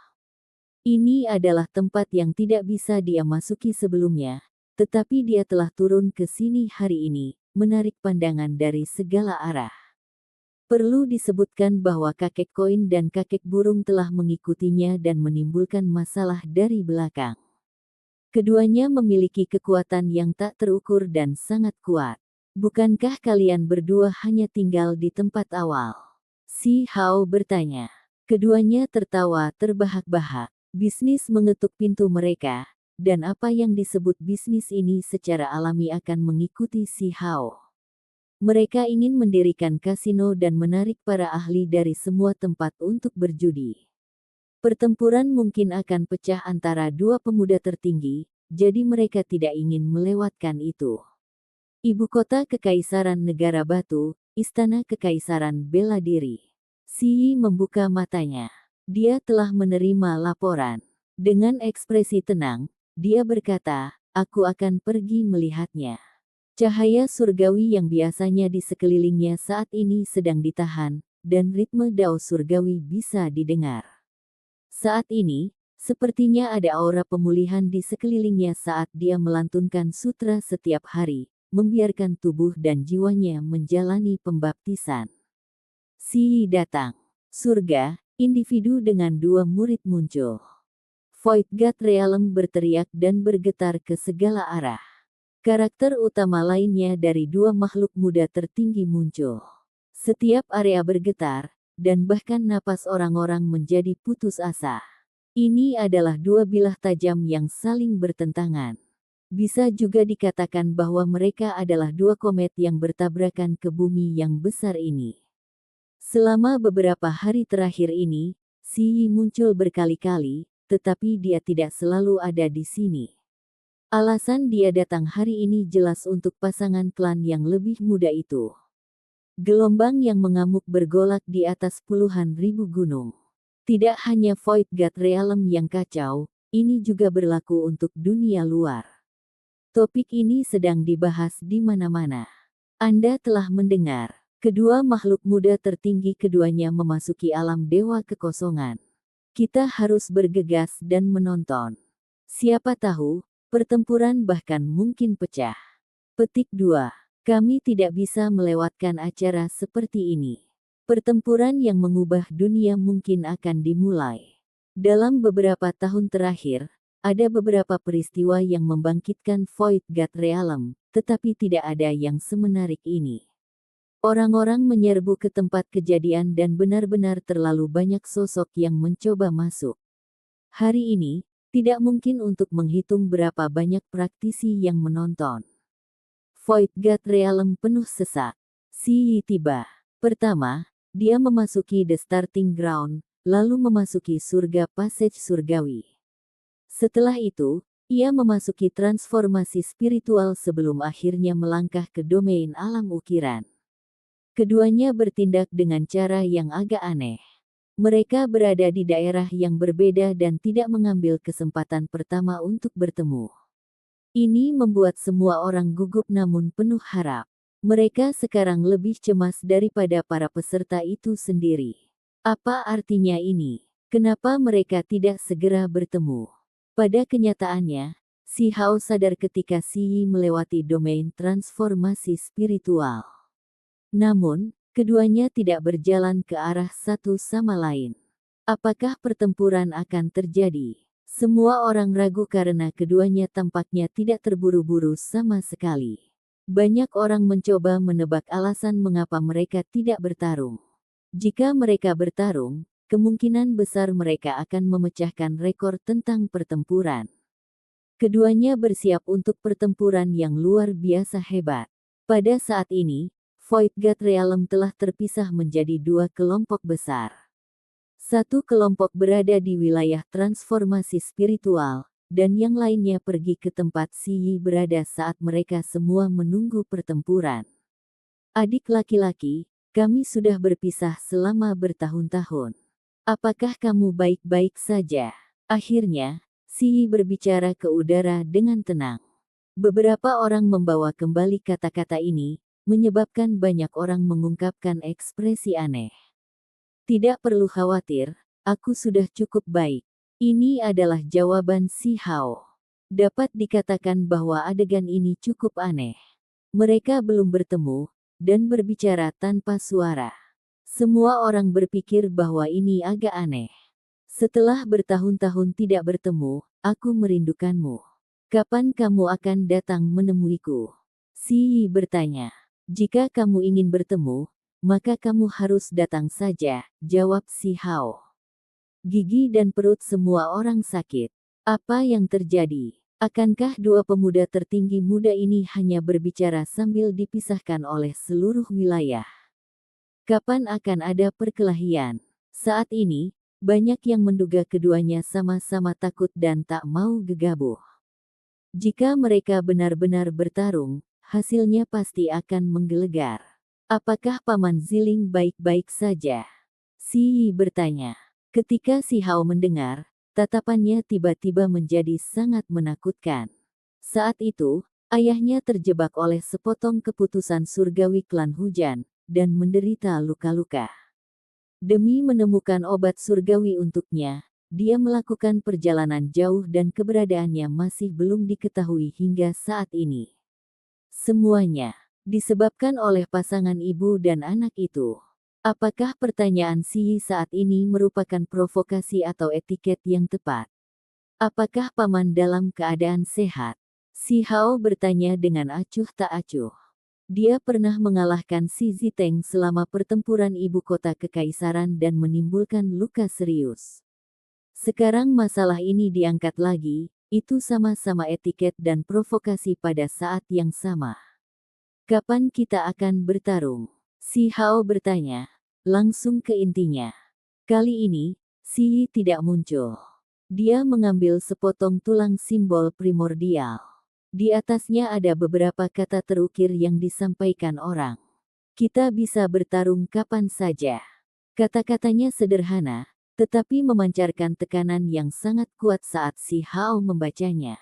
Ini adalah tempat yang tidak bisa dia masuki sebelumnya, tetapi dia telah turun ke sini hari ini, menarik pandangan dari segala arah. Perlu disebutkan bahwa kakek koin dan kakek burung telah mengikutinya dan menimbulkan masalah dari belakang. Keduanya memiliki kekuatan yang tak terukur dan sangat kuat. Bukankah kalian berdua hanya tinggal di tempat awal? Si Hao bertanya. Keduanya tertawa terbahak-bahak. Bisnis mengetuk pintu mereka, dan apa yang disebut bisnis ini secara alami akan mengikuti Si Hao. Mereka ingin mendirikan kasino dan menarik para ahli dari semua tempat untuk berjudi. Pertempuran mungkin akan pecah antara dua pemuda tertinggi, jadi mereka tidak ingin melewatkan itu. Ibu kota Kekaisaran Negara Batu, Istana Kekaisaran Bela Diri. Si Yi membuka matanya. Dia telah menerima laporan. Dengan ekspresi tenang, dia berkata, "Aku akan pergi melihatnya." Cahaya surgawi yang biasanya di sekelilingnya saat ini sedang ditahan, dan ritme dao surgawi bisa didengar. Saat ini, sepertinya ada aura pemulihan di sekelilingnya saat dia melantunkan sutra setiap hari, membiarkan tubuh dan jiwanya menjalani pembaptisan. Si Yi datang. Surga, individu dengan dua murid muncul. Void God Realm berteriak dan bergetar ke segala arah. Karakter utama lainnya dari dua makhluk muda tertinggi muncul. Setiap area bergetar, dan bahkan napas orang-orang menjadi putus asa. Ini adalah dua bilah tajam yang saling bertentangan. Bisa juga dikatakan bahwa mereka adalah dua komet yang bertabrakan ke bumi yang besar ini. Selama beberapa hari terakhir ini, Si Yi muncul berkali-kali, tetapi dia tidak selalu ada di sini. Alasan dia datang hari ini jelas untuk pasangan klan yang lebih muda itu. Gelombang yang mengamuk bergolak di atas puluhan ribu gunung. Tidak hanya Void God Realm yang kacau, ini juga berlaku untuk dunia luar. Topik ini sedang dibahas di mana-mana. Anda telah mendengar, kedua makhluk muda tertinggi keduanya memasuki alam dewa kekosongan. Kita harus bergegas dan menonton. Siapa tahu, pertempuran bahkan mungkin pecah. Petik 2. Kami tidak bisa melewatkan acara seperti ini. Pertempuran yang mengubah dunia mungkin akan dimulai. Dalam beberapa tahun terakhir, ada beberapa peristiwa yang membangkitkan Void God Realm, tetapi tidak ada yang semenarik ini. Orang-orang menyerbu ke tempat kejadian dan benar-benar terlalu banyak sosok yang mencoba masuk. Hari ini, tidak mungkin untuk menghitung berapa banyak praktisi yang menonton. Void God Realm penuh sesak. Si Yi tiba. Pertama, dia memasuki The Starting Ground, lalu memasuki surga Passage surgawi. Setelah itu, ia memasuki transformasi spiritual sebelum akhirnya melangkah ke domain alam ukiran. Keduanya bertindak dengan cara yang agak aneh. Mereka berada di daerah yang berbeda dan tidak mengambil kesempatan pertama untuk bertemu. Ini membuat semua orang gugup namun penuh harap. Mereka sekarang lebih cemas daripada para peserta itu sendiri. Apa artinya ini? Kenapa mereka tidak segera bertemu? Pada kenyataannya, Si Hao sadar ketika Si Yi melewati domain transformasi spiritual. Namun, keduanya tidak berjalan ke arah satu sama lain. Apakah pertempuran akan terjadi? Semua orang ragu karena keduanya tampaknya tidak terburu-buru sama sekali. Banyak orang mencoba menebak alasan mengapa mereka tidak bertarung. Jika mereka bertarung, kemungkinan besar mereka akan memecahkan rekor tentang pertempuran. Keduanya bersiap untuk pertempuran yang luar biasa hebat. Pada saat ini, Void God Realm telah terpisah menjadi dua kelompok besar. Satu kelompok berada di wilayah transformasi spiritual, dan yang lainnya pergi ke tempat Si Yi berada saat mereka semua menunggu pertempuran. Adik laki-laki, kami sudah berpisah selama bertahun-tahun. Apakah kamu baik-baik saja? Akhirnya, Si Yi berbicara ke udara dengan tenang. Beberapa orang membawa kembali kata-kata ini, menyebabkan banyak orang mengungkapkan ekspresi aneh. Tidak perlu khawatir, aku sudah cukup baik. Ini adalah jawaban Si Hao. Dapat dikatakan bahwa adegan ini cukup aneh. Mereka belum bertemu, dan berbicara tanpa suara. Semua orang berpikir bahwa ini agak aneh. Setelah bertahun-tahun tidak bertemu, aku merindukanmu. Kapan kamu akan datang menemuiku? Si Yi bertanya. Jika kamu ingin bertemu, maka kamu harus datang saja, jawab Si Hao. Gigi dan perut semua orang sakit. Apa yang terjadi? Akankah dua pemuda tertinggi muda ini hanya berbicara sambil dipisahkan oleh seluruh wilayah? Kapan akan ada perkelahian? Saat ini, banyak yang menduga keduanya sama-sama takut dan tak mau gegabah. Jika mereka benar-benar bertarung, hasilnya pasti akan menggelegar. Apakah Paman Ziling baik-baik saja? Si Yi bertanya. Ketika Si Hao mendengar, tatapannya tiba-tiba menjadi sangat menakutkan. Saat itu, ayahnya terjebak oleh sepotong keputusan surgawi klan hujan, dan menderita luka-luka. Demi menemukan obat surgawi untuknya, dia melakukan perjalanan jauh dan keberadaannya masih belum diketahui hingga saat ini. Semuanya disebabkan oleh pasangan ibu dan anak itu. Apakah pertanyaan Si Yi saat ini merupakan provokasi atau etiket yang tepat? Apakah Paman dalam keadaan sehat? Si Hao bertanya dengan acuh tak acuh. Dia pernah mengalahkan Si Ziteng selama pertempuran ibu kota kekaisaran dan menimbulkan luka serius. Sekarang masalah ini diangkat lagi, itu sama-sama etiket dan provokasi pada saat yang sama. Kapan kita akan bertarung? Si Hao bertanya, langsung ke intinya. Kali ini, Si Yi tidak muncul. Dia mengambil sepotong tulang simbol primordial. Di atasnya ada beberapa kata terukir yang disampaikan orang. Kita bisa bertarung kapan saja. Kata-katanya sederhana, tetapi memancarkan tekanan yang sangat kuat saat Si Hao membacanya.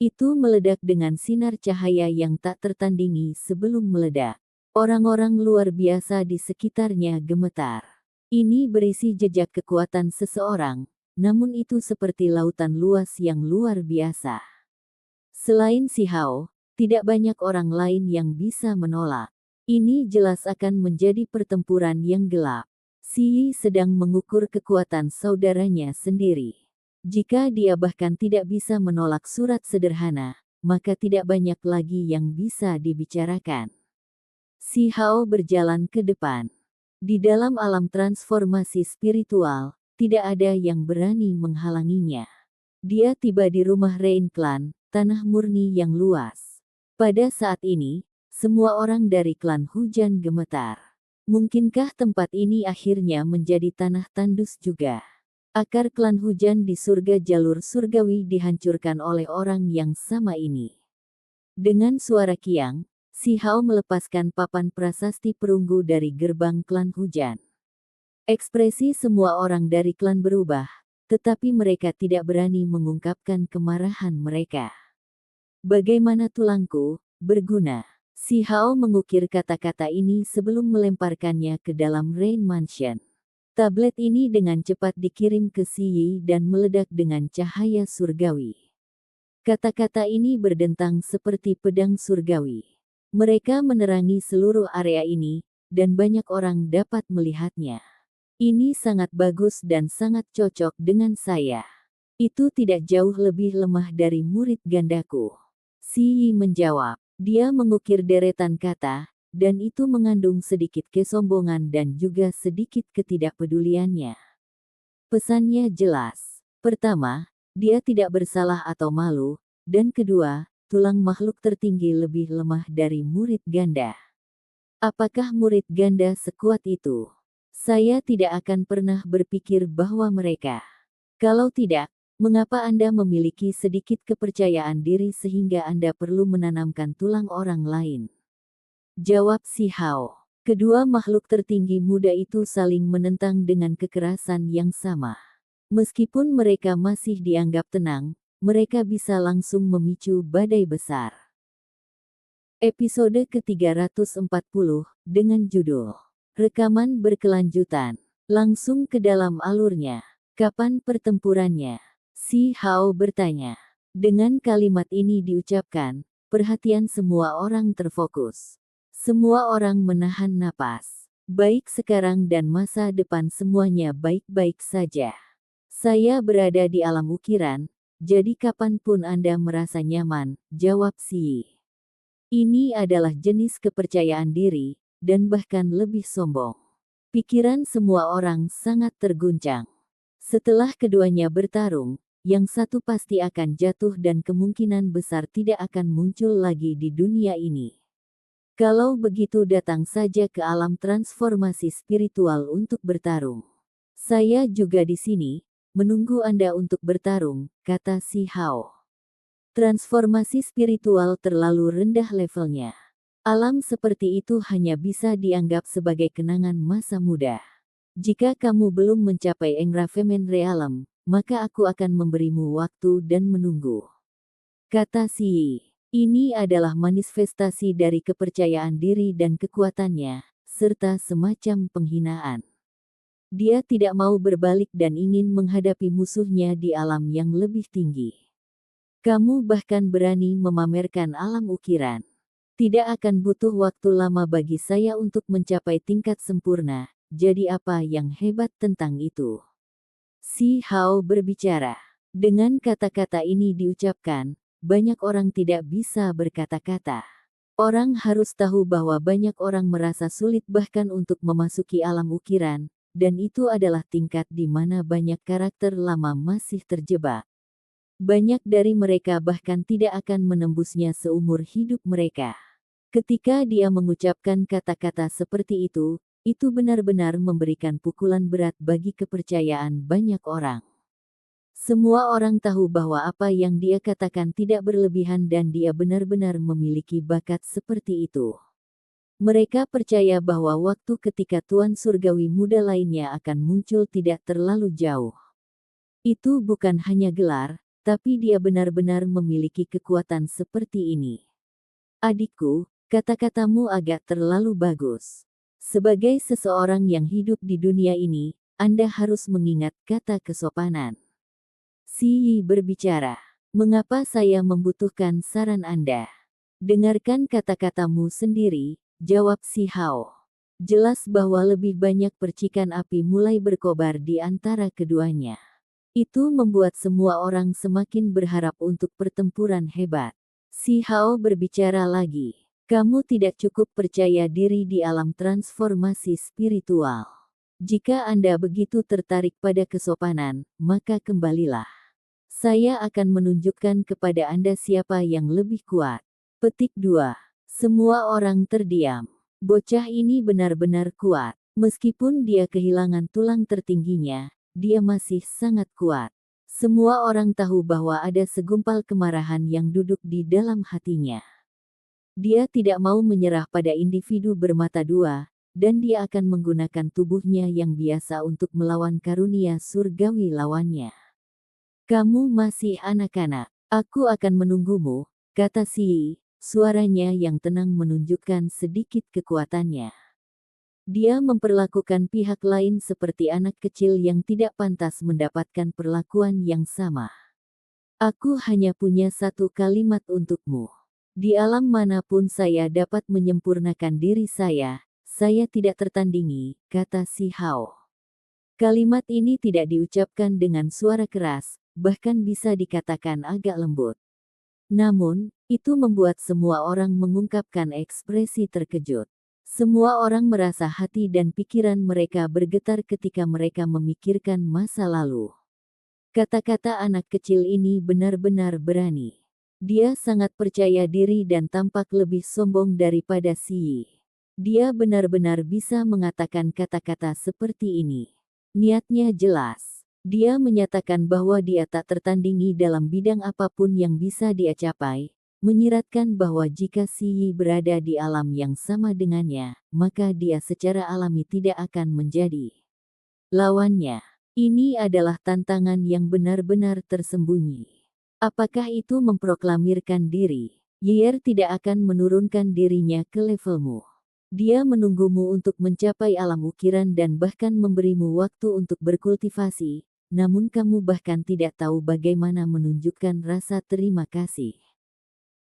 Itu meledak dengan sinar cahaya yang tak tertandingi sebelum meledak. Orang-orang luar biasa di sekitarnya gemetar. Ini berisi jejak kekuatan seseorang, namun itu seperti lautan luas yang luar biasa. Selain Si Hao, tidak banyak orang lain yang bisa menolak. Ini jelas akan menjadi pertempuran yang gelap. Si Yi sedang mengukur kekuatan saudaranya sendiri. Jika dia bahkan tidak bisa menolak surat sederhana, maka tidak banyak lagi yang bisa dibicarakan. Si Hao berjalan ke depan. Di dalam alam transformasi spiritual, tidak ada yang berani menghalanginya. Dia tiba di rumah Rain Clan, tanah murni yang luas. Pada saat ini, semua orang dari klan hujan gemetar. Mungkinkah tempat ini akhirnya menjadi tanah tandus juga? Akar klan hujan di surga jalur surgawi dihancurkan oleh orang yang sama ini. Dengan suara kiang, Si Hao melepaskan papan prasasti perunggu dari gerbang klan hujan. Ekspresi semua orang dari klan berubah, tetapi mereka tidak berani mengungkapkan kemarahan mereka. Bagaimana tulangku, berguna? Si Hao mengukir kata-kata ini sebelum melemparkannya ke dalam Rain Mansion. Tablet ini dengan cepat dikirim ke Si Yi dan meledak dengan cahaya surgawi. Kata-kata ini berdentang seperti pedang surgawi. Mereka menerangi seluruh area ini, dan banyak orang dapat melihatnya. Ini sangat bagus dan sangat cocok dengan saya. Itu tidak jauh lebih lemah dari murid gandaku. Si Yi menjawab. Dia mengukir deretan kata, dan itu mengandung sedikit kesombongan dan juga sedikit ketidakpeduliannya. Pesannya jelas. Pertama, dia tidak bersalah atau malu, dan kedua, tulang makhluk tertinggi lebih lemah dari murid ganda. Apakah murid ganda sekuat itu? Saya tidak akan pernah berpikir bahwa mereka. Kalau tidak, mengapa Anda memiliki sedikit kepercayaan diri sehingga Anda perlu menanamkan tulang orang lain? Jawab Si Hao. Kedua makhluk tertinggi muda itu saling menentang dengan kekerasan yang sama. Meskipun mereka masih dianggap tenang, mereka bisa langsung memicu badai besar. Episode ke-340, dengan judul Rekaman Berkelanjutan. Langsung ke dalam alurnya. Kapan pertempurannya? Si Hao bertanya. Dengan kalimat ini diucapkan, perhatian semua orang terfokus. Semua orang menahan napas. Baik sekarang dan masa depan semuanya baik-baik saja. Saya berada di alam ukiran, jadi kapanpun Anda merasa nyaman, jawab Si Yi. Ini adalah jenis kepercayaan diri, dan bahkan lebih sombong. Pikiran semua orang sangat terguncang. Setelah keduanya bertarung, yang satu pasti akan jatuh dan kemungkinan besar tidak akan muncul lagi di dunia ini. Kalau begitu datang saja ke alam transformasi spiritual untuk bertarung. Saya juga di sini, menunggu Anda untuk bertarung, kata Si Hao. Transformasi spiritual terlalu rendah levelnya. Alam seperti itu hanya bisa dianggap sebagai kenangan masa muda. Jika kamu belum mencapai engrafemen realem, maka aku akan memberimu waktu dan menunggu. Kata Si Yi. Ini adalah manifestasi dari kepercayaan diri dan kekuatannya, serta semacam penghinaan. Dia tidak mau berbalik dan ingin menghadapi musuhnya di alam yang lebih tinggi. Kamu bahkan berani memamerkan alam ukiran. Tidak akan butuh waktu lama bagi saya untuk mencapai tingkat sempurna. Jadi apa yang hebat tentang itu? Si Hao berbicara. Dengan kata-kata ini diucapkan, banyak orang tidak bisa berkata-kata. Orang harus tahu bahwa banyak orang merasa sulit bahkan untuk memasuki alam ukiran, dan itu adalah tingkat di mana banyak karakter lama masih terjebak. Banyak dari mereka bahkan tidak akan menembusnya seumur hidup mereka. Ketika dia mengucapkan kata-kata seperti itu benar-benar memberikan pukulan berat bagi kepercayaan banyak orang. Semua orang tahu bahwa apa yang dia katakan tidak berlebihan dan dia benar-benar memiliki bakat seperti itu. Mereka percaya bahwa waktu ketika Tuan Surgawi muda lainnya akan muncul tidak terlalu jauh. Itu bukan hanya gelar, tapi dia benar-benar memiliki kekuatan seperti ini. Adikku, kata-katamu agak terlalu bagus. Sebagai seseorang yang hidup di dunia ini, Anda harus mengingat kata kesopanan. Si Yi berbicara. Mengapa saya membutuhkan saran Anda? Dengarkan kata-katamu sendiri, jawab Si Hao. Jelas bahwa lebih banyak percikan api mulai berkobar di antara keduanya. Itu membuat semua orang semakin berharap untuk pertempuran hebat. Si Hao berbicara lagi. Kamu tidak cukup percaya diri di alam transformasi spiritual. Jika Anda begitu tertarik pada kesopanan, maka kembalilah. Saya akan menunjukkan kepada Anda siapa yang lebih kuat. Petik 2. Semua orang terdiam. Bocah ini benar-benar kuat. Meskipun dia kehilangan tulang tertingginya, dia masih sangat kuat. Semua orang tahu bahwa ada segumpal kemarahan yang duduk di dalam hatinya. Dia tidak mau menyerah pada individu bermata dua, dan dia akan menggunakan tubuhnya yang biasa untuk melawan karunia surgawi lawannya. Kamu masih anak-anak. Aku akan menunggumu, kata Si. Suaranya yang tenang menunjukkan sedikit kekuatannya. Dia memperlakukan pihak lain seperti anak kecil yang tidak pantas mendapatkan perlakuan yang sama. Aku hanya punya satu kalimat untukmu. Di alam manapun saya dapat menyempurnakan diri saya tidak tertandingi, kata Si Hao. Kalimat ini tidak diucapkan dengan suara keras, bahkan bisa dikatakan agak lembut. Namun, itu membuat semua orang mengungkapkan ekspresi terkejut. Semua orang merasa hati dan pikiran mereka bergetar ketika mereka memikirkan masa lalu. Kata-kata anak kecil ini benar-benar berani. Dia sangat percaya diri dan tampak lebih sombong daripada Si. Dia benar-benar bisa mengatakan kata-kata seperti ini. Niatnya jelas. Dia menyatakan bahwa dia tak tertandingi dalam bidang apapun yang bisa dia capai, menyiratkan bahwa jika Si Yi berada di alam yang sama dengannya, maka dia secara alami tidak akan menjadi lawannya. Ini adalah tantangan yang benar-benar tersembunyi. Apakah itu memproklamirkan diri? Yer tidak akan menurunkan dirinya ke levelmu. Dia menunggumu untuk mencapai alam ukiran dan bahkan memberimu waktu untuk berkultivasi, namun kamu bahkan tidak tahu bagaimana menunjukkan rasa terima kasih.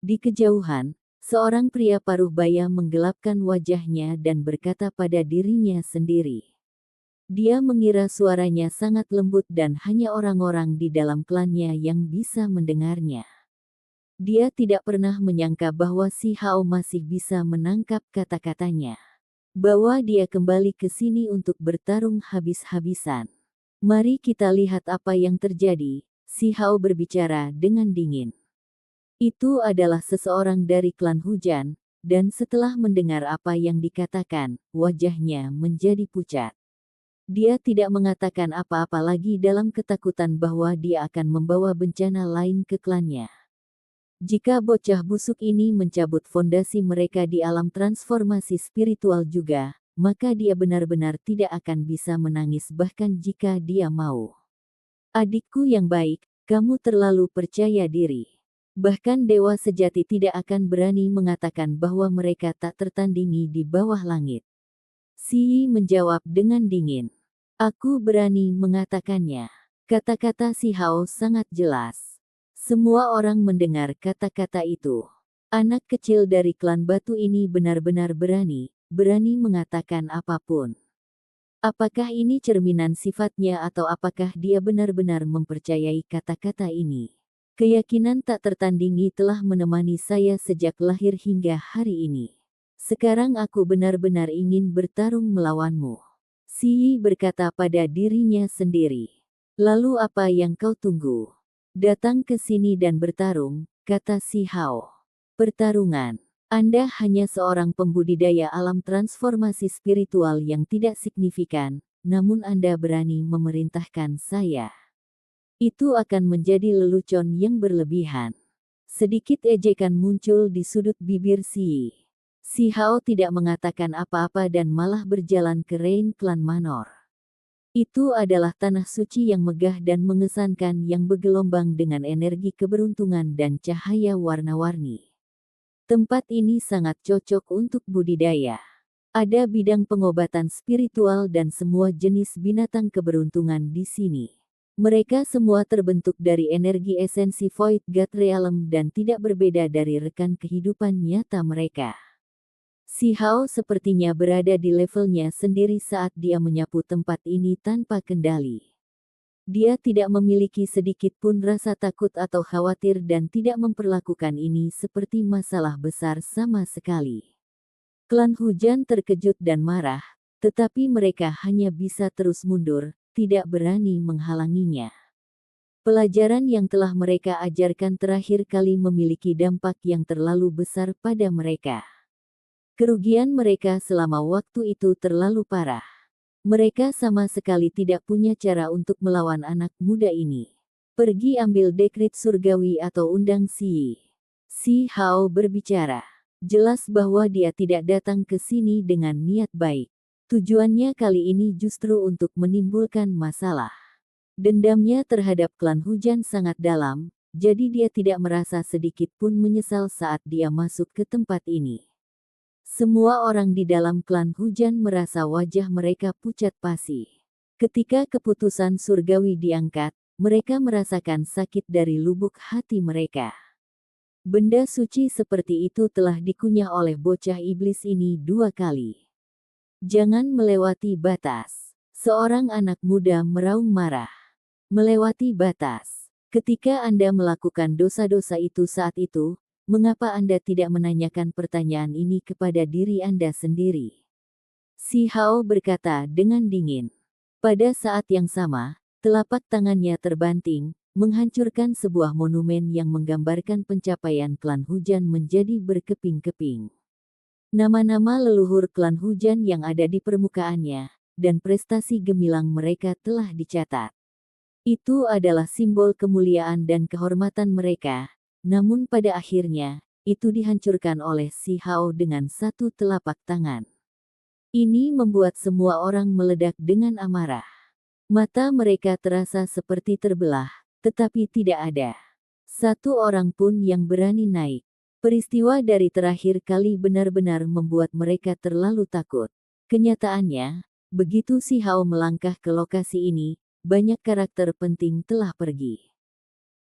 Di kejauhan, seorang pria paruh baya menggelapkan wajahnya dan berkata pada dirinya sendiri. Dia mengira suaranya sangat lembut dan hanya orang-orang di dalam klannya yang bisa mendengarnya. Dia tidak pernah menyangka bahwa Si Hao masih bisa menangkap kata-katanya. Bahwa dia kembali ke sini untuk bertarung habis-habisan. Mari kita lihat apa yang terjadi, Si Hao berbicara dengan dingin. Itu adalah seseorang dari klan hujan, dan setelah mendengar apa yang dikatakan, wajahnya menjadi pucat. Dia tidak mengatakan apa-apa lagi dalam ketakutan bahwa dia akan membawa bencana lain ke klannya. Jika bocah busuk ini mencabut fondasi mereka di alam transformasi spiritual juga, maka dia benar-benar tidak akan bisa menangis bahkan jika dia mau. Adikku yang baik, kamu terlalu percaya diri. Bahkan dewa sejati tidak akan berani mengatakan bahwa mereka tak tertandingi di bawah langit. Si Yi menjawab dengan dingin. Aku berani mengatakannya. Kata-kata Si Hao sangat jelas. Semua orang mendengar kata-kata itu. Anak kecil dari klan batu ini benar-benar berani mengatakan apapun. Apakah ini cerminan sifatnya atau apakah dia benar-benar mempercayai kata-kata ini? Keyakinan tak tertandingi telah menemani saya sejak lahir hingga hari ini. Sekarang aku benar-benar ingin bertarung melawanmu. Si Yi berkata pada dirinya sendiri. Lalu apa yang kau tunggu? Datang ke sini dan bertarung, kata Si Hao. Pertarungan. Anda hanya seorang pembudidaya alam transformasi spiritual yang tidak signifikan, namun Anda berani memerintahkan saya. Itu akan menjadi lelucon yang berlebihan. Sedikit ejekan muncul di sudut bibir Si Yi. Si Hao tidak mengatakan apa-apa dan malah berjalan ke Rain Clan Manor. Itu adalah tanah suci yang megah dan mengesankan yang bergelombang dengan energi keberuntungan dan cahaya warna-warni. Tempat ini sangat cocok untuk budidaya. Ada bidang pengobatan spiritual dan semua jenis binatang keberuntungan di sini. Mereka semua terbentuk dari energi esensi Void God Realm dan tidak berbeda dari rekan kehidupan nyata mereka. Si Hao sepertinya berada di levelnya sendiri saat dia menyapu tempat ini tanpa kendali. Dia tidak memiliki sedikit pun rasa takut atau khawatir dan tidak memperlakukan ini seperti masalah besar sama sekali. Klan hujan terkejut dan marah, tetapi mereka hanya bisa terus mundur, tidak berani menghalanginya. Pelajaran yang telah mereka ajarkan terakhir kali memiliki dampak yang terlalu besar pada mereka. Kerugian mereka selama waktu itu terlalu parah. Mereka sama sekali tidak punya cara untuk melawan anak muda ini. Pergi ambil dekret surgawi atau undang Si. Si Hao berbicara. Jelas bahwa dia tidak datang ke sini dengan niat baik. Tujuannya kali ini justru untuk menimbulkan masalah. Dendamnya terhadap klan hujan sangat dalam, jadi dia tidak merasa sedikit pun menyesal saat dia masuk ke tempat ini. Semua orang di dalam klan hujan merasa wajah mereka pucat pasi. Ketika keputusan surgawi diangkat, mereka merasakan sakit dari lubuk hati mereka. Benda suci seperti itu telah dikunyah oleh bocah iblis ini 2 kali. Jangan melewati batas. Seorang anak muda meraung marah. Melewati batas. Ketika Anda melakukan dosa-dosa itu saat itu, mengapa Anda tidak menanyakan pertanyaan ini kepada diri Anda sendiri? Si Hao berkata dengan dingin. Pada saat yang sama, telapak tangannya terbanting, menghancurkan sebuah monumen yang menggambarkan pencapaian klan hujan menjadi berkeping-keping. Nama-nama leluhur klan hujan yang ada di permukaannya, dan prestasi gemilang mereka telah dicatat. Itu adalah simbol kemuliaan dan kehormatan mereka, namun pada akhirnya, itu dihancurkan oleh Si Hao dengan satu telapak tangan. Ini membuat semua orang meledak dengan amarah. Mata mereka terasa seperti terbelah, tetapi tidak ada satu orang pun yang berani naik. Peristiwa dari terakhir kali benar-benar membuat mereka terlalu takut. Kenyataannya, begitu Si Hao melangkah ke lokasi ini, banyak karakter penting telah pergi.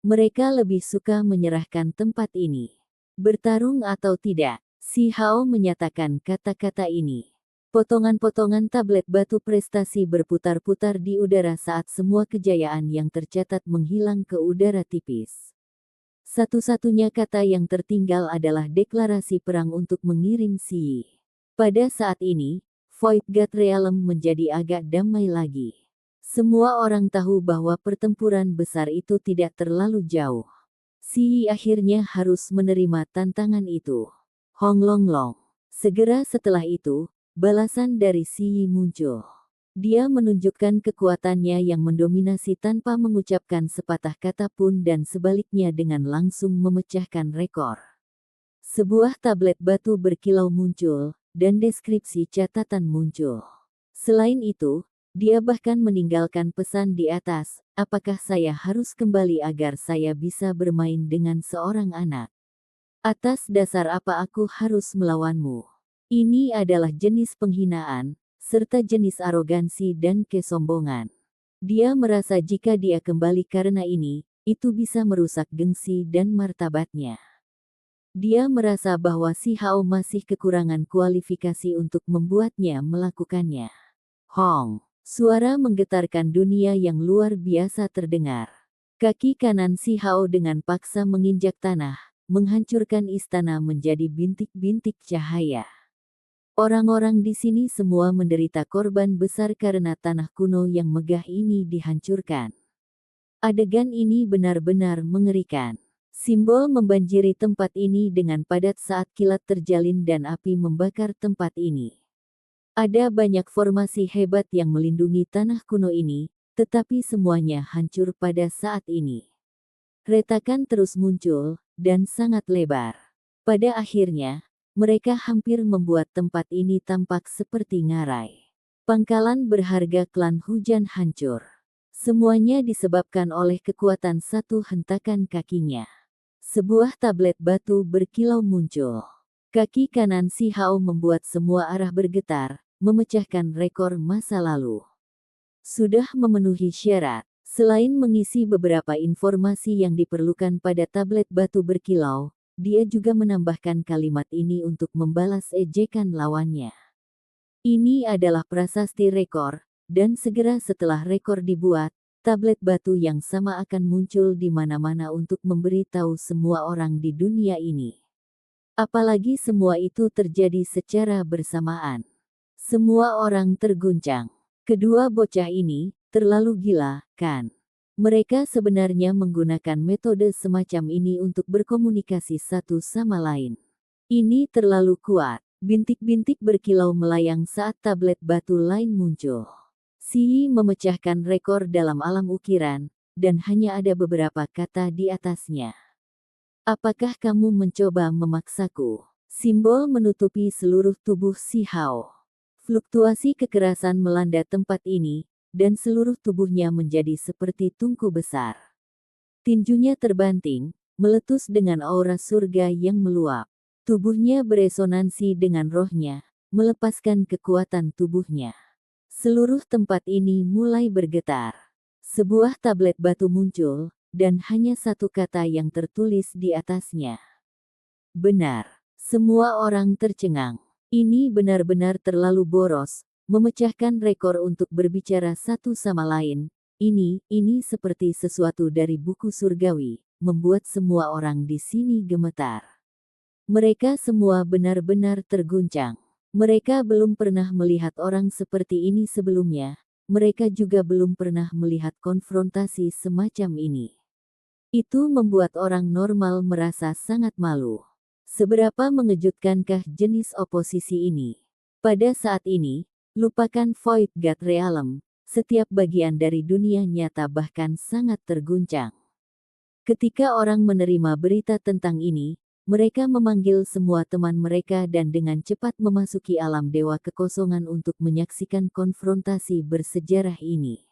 Mereka lebih suka menyerahkan tempat ini. Bertarung atau tidak, Si Hao menyatakan kata-kata ini. Potongan-potongan tablet batu prestasi berputar-putar di udara saat semua kejayaan yang tercatat menghilang ke udara tipis. Satu-satunya kata yang tertinggal adalah deklarasi perang untuk mengirim Si. Pada saat ini, Void God Realm menjadi agak damai lagi. Semua orang tahu bahwa pertempuran besar itu tidak terlalu jauh. Si akhirnya harus menerima tantangan itu. Hong Long Long. Segera setelah itu, balasan dari Si muncul. Dia menunjukkan kekuatannya yang mendominasi tanpa mengucapkan sepatah kata pun dan sebaliknya dengan langsung memecahkan rekor. Sebuah tablet batu berkilau muncul, dan deskripsi catatan muncul. Selain itu, dia bahkan meninggalkan pesan di atas, apakah saya harus kembali agar saya bisa bermain dengan seorang anak? Atas dasar apa aku harus melawanmu? Ini adalah jenis penghinaan, serta jenis arogansi dan kesombongan. Dia merasa jika dia kembali karena ini, itu bisa merusak gengsi dan martabatnya. Dia merasa bahwa Si Hao masih kekurangan kualifikasi untuk membuatnya melakukannya. Hong. Suara menggetarkan dunia yang luar biasa terdengar. Kaki kanan Si Hao dengan paksa menginjak tanah, menghancurkan istana menjadi bintik-bintik cahaya. Orang-orang di sini semua menderita korban besar karena tanah kuno yang megah ini dihancurkan. Adegan ini benar-benar mengerikan. Simbol membanjiri tempat ini dengan padat saat kilat terjalin dan api membakar tempat ini. Ada banyak formasi hebat yang melindungi tanah kuno ini, tetapi semuanya hancur pada saat ini. Retakan terus muncul, dan sangat lebar. Pada akhirnya, mereka hampir membuat tempat ini tampak seperti ngarai. Pangkalan berharga klan hujan hancur. Semuanya disebabkan oleh kekuatan satu hentakan kakinya. Sebuah tablet batu berkilau muncul. Kaki kanan Si Hao membuat semua arah bergetar, memecahkan rekor masa lalu. Sudah memenuhi syarat. Selain mengisi beberapa informasi yang diperlukan pada tablet batu berkilau, dia juga menambahkan kalimat ini untuk membalas ejekan lawannya. Ini adalah prasasti rekor, dan segera setelah rekor dibuat, tablet batu yang sama akan muncul di mana-mana untuk memberitahu semua orang di dunia ini. Apalagi semua itu terjadi secara bersamaan. Semua orang terguncang. Kedua bocah ini terlalu gila, kan? Mereka sebenarnya menggunakan metode semacam ini untuk berkomunikasi satu sama lain. Ini terlalu kuat. Bintik-bintik berkilau melayang saat tablet batu lain muncul. Xi memecahkan rekor dalam alam ukiran, dan hanya ada beberapa kata di atasnya. Apakah kamu mencoba memaksaku? Simbol menutupi seluruh tubuh Xi Hao. Fluktuasi kekerasan melanda tempat ini, dan seluruh tubuhnya menjadi seperti tungku besar. Tinjunya terbanting, meletus dengan aura surga yang meluap. Tubuhnya beresonansi dengan rohnya, melepaskan kekuatan tubuhnya. Seluruh tempat ini mulai bergetar. Sebuah tablet batu muncul, dan hanya satu kata yang tertulis di atasnya. Benar. Semua orang tercengang. Ini benar-benar terlalu boros, memecahkan rekor untuk berbicara satu sama lain. Ini seperti sesuatu dari buku surgawi, membuat semua orang di sini gemetar. Mereka semua benar-benar terguncang. Mereka belum pernah melihat orang seperti ini sebelumnya. Mereka juga belum pernah melihat konfrontasi semacam ini. Itu membuat orang normal merasa sangat malu. Seberapa mengejutkankah jenis oposisi ini? Pada saat ini, lupakan Void God Realm, setiap bagian dari dunia nyata bahkan sangat terguncang. Ketika orang menerima berita tentang ini, mereka memanggil semua teman mereka dan dengan cepat memasuki alam dewa kekosongan untuk menyaksikan konfrontasi bersejarah ini.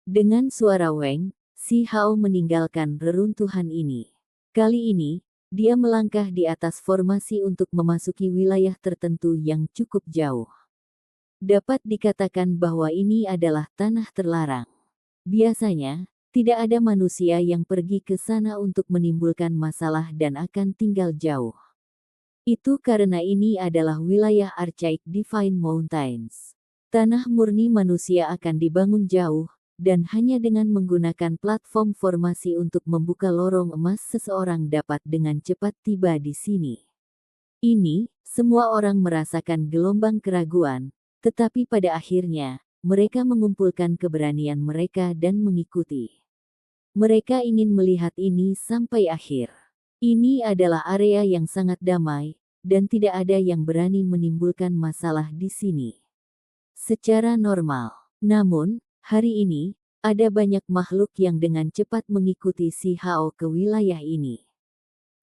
Dengan suara Weng, Xi Hao meninggalkan reruntuhan ini. Kali ini, dia melangkah di atas formasi untuk memasuki wilayah tertentu yang cukup jauh. Dapat dikatakan bahwa ini adalah tanah terlarang. Biasanya, tidak ada manusia yang pergi ke sana untuk menimbulkan masalah dan akan tinggal jauh. Itu karena ini adalah wilayah Archaic Divine Mountains. Tanah murni manusia akan dibangun jauh, dan hanya dengan menggunakan platform formasi untuk membuka lorong emas seseorang dapat dengan cepat tiba di sini. Ini, semua orang merasakan gelombang keraguan, tetapi pada akhirnya, mereka mengumpulkan keberanian mereka dan mengikuti. Mereka ingin melihat ini sampai akhir. Ini adalah area yang sangat damai, dan tidak ada yang berani menimbulkan masalah di sini. Secara normal. Namun, hari ini, ada banyak makhluk yang dengan cepat mengikuti Xi Hao ke wilayah ini.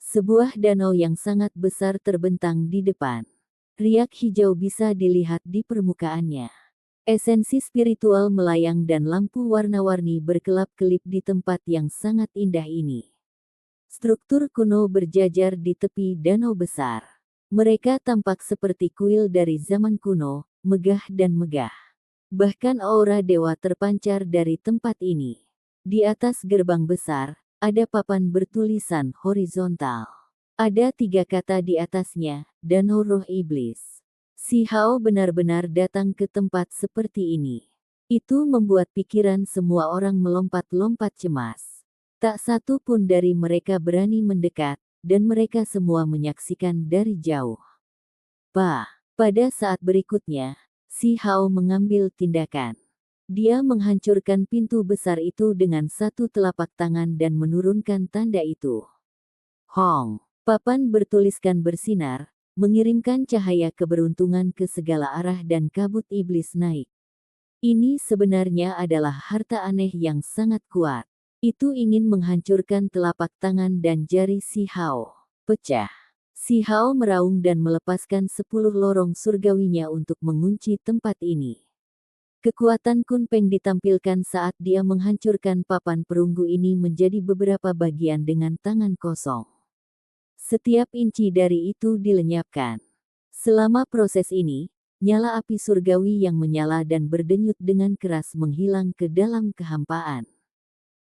Sebuah danau yang sangat besar terbentang di depan. Riak hijau bisa dilihat di permukaannya. Esensi spiritual melayang dan lampu warna-warni berkelap-kelip di tempat yang sangat indah ini. Struktur kuno berjajar di tepi danau besar. Mereka tampak seperti kuil dari zaman kuno, megah dan megah. Bahkan aura dewa terpancar dari tempat ini. Di atas gerbang besar, ada papan bertulisan horizontal. Ada 3 kata di atasnya, Danau Roh Iblis. Xi Hao benar-benar datang ke tempat seperti ini. Itu membuat pikiran semua orang melompat-lompat cemas. Tak satu pun dari mereka berani mendekat, dan mereka semua menyaksikan dari jauh. Pada saat berikutnya, Xi Hao mengambil tindakan. Dia menghancurkan pintu besar itu dengan satu telapak tangan dan menurunkan tanda itu. Hong! Papan bertuliskan bersinar, mengirimkan cahaya keberuntungan ke segala arah dan kabut iblis naik. Ini sebenarnya adalah harta aneh yang sangat kuat. Itu ingin menghancurkan telapak tangan dan jari Xi Hao. Pecah. Xi Hao meraung dan melepaskan 10 lorong surgawinya untuk mengunci tempat ini. Kekuatan Kunpeng ditampilkan saat dia menghancurkan papan perunggu ini menjadi beberapa bagian dengan tangan kosong. Setiap inci dari itu dilenyapkan. Selama proses ini, nyala api surgawi yang menyala dan berdenyut dengan keras menghilang ke dalam kehampaan.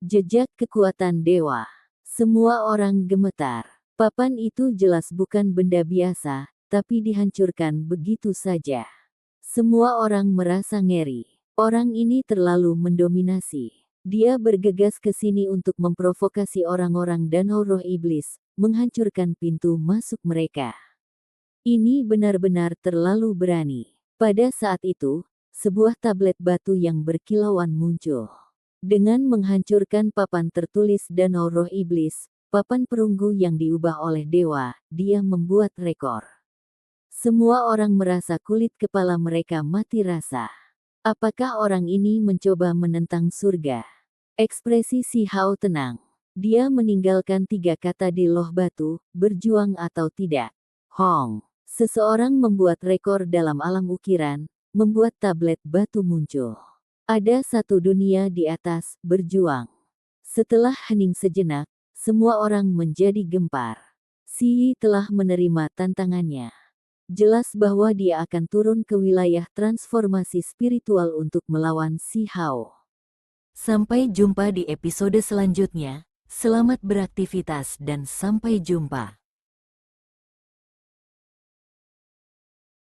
Jejak kekuatan dewa. Semua orang gemetar. Papan itu jelas bukan benda biasa, tapi dihancurkan begitu saja. Semua orang merasa ngeri. Orang ini terlalu mendominasi. Dia bergegas ke sini untuk memprovokasi orang-orang Danau Roh Iblis, menghancurkan pintu masuk mereka. Ini benar-benar terlalu berani. Pada saat itu, sebuah tablet batu yang berkilauan muncul. Dengan menghancurkan papan tertulis Danau Roh Iblis, papan perunggu yang diubah oleh dewa, dia membuat rekor. Semua orang merasa kulit kepala mereka mati rasa. Apakah orang ini mencoba menentang surga? Ekspresi Si Hao tenang. Dia meninggalkan 3 kata di loh batu, berjuang atau tidak. Hong. Seseorang membuat rekor dalam alam ukiran, membuat tablet batu muncul. Ada satu dunia di atas, berjuang. Setelah hening sejenak, semua orang menjadi gempar. Si Yi telah menerima tantangannya. Jelas bahwa dia akan turun ke wilayah transformasi spiritual untuk melawan Si Hao. Sampai jumpa di episode selanjutnya. Selamat beraktivitas dan sampai jumpa.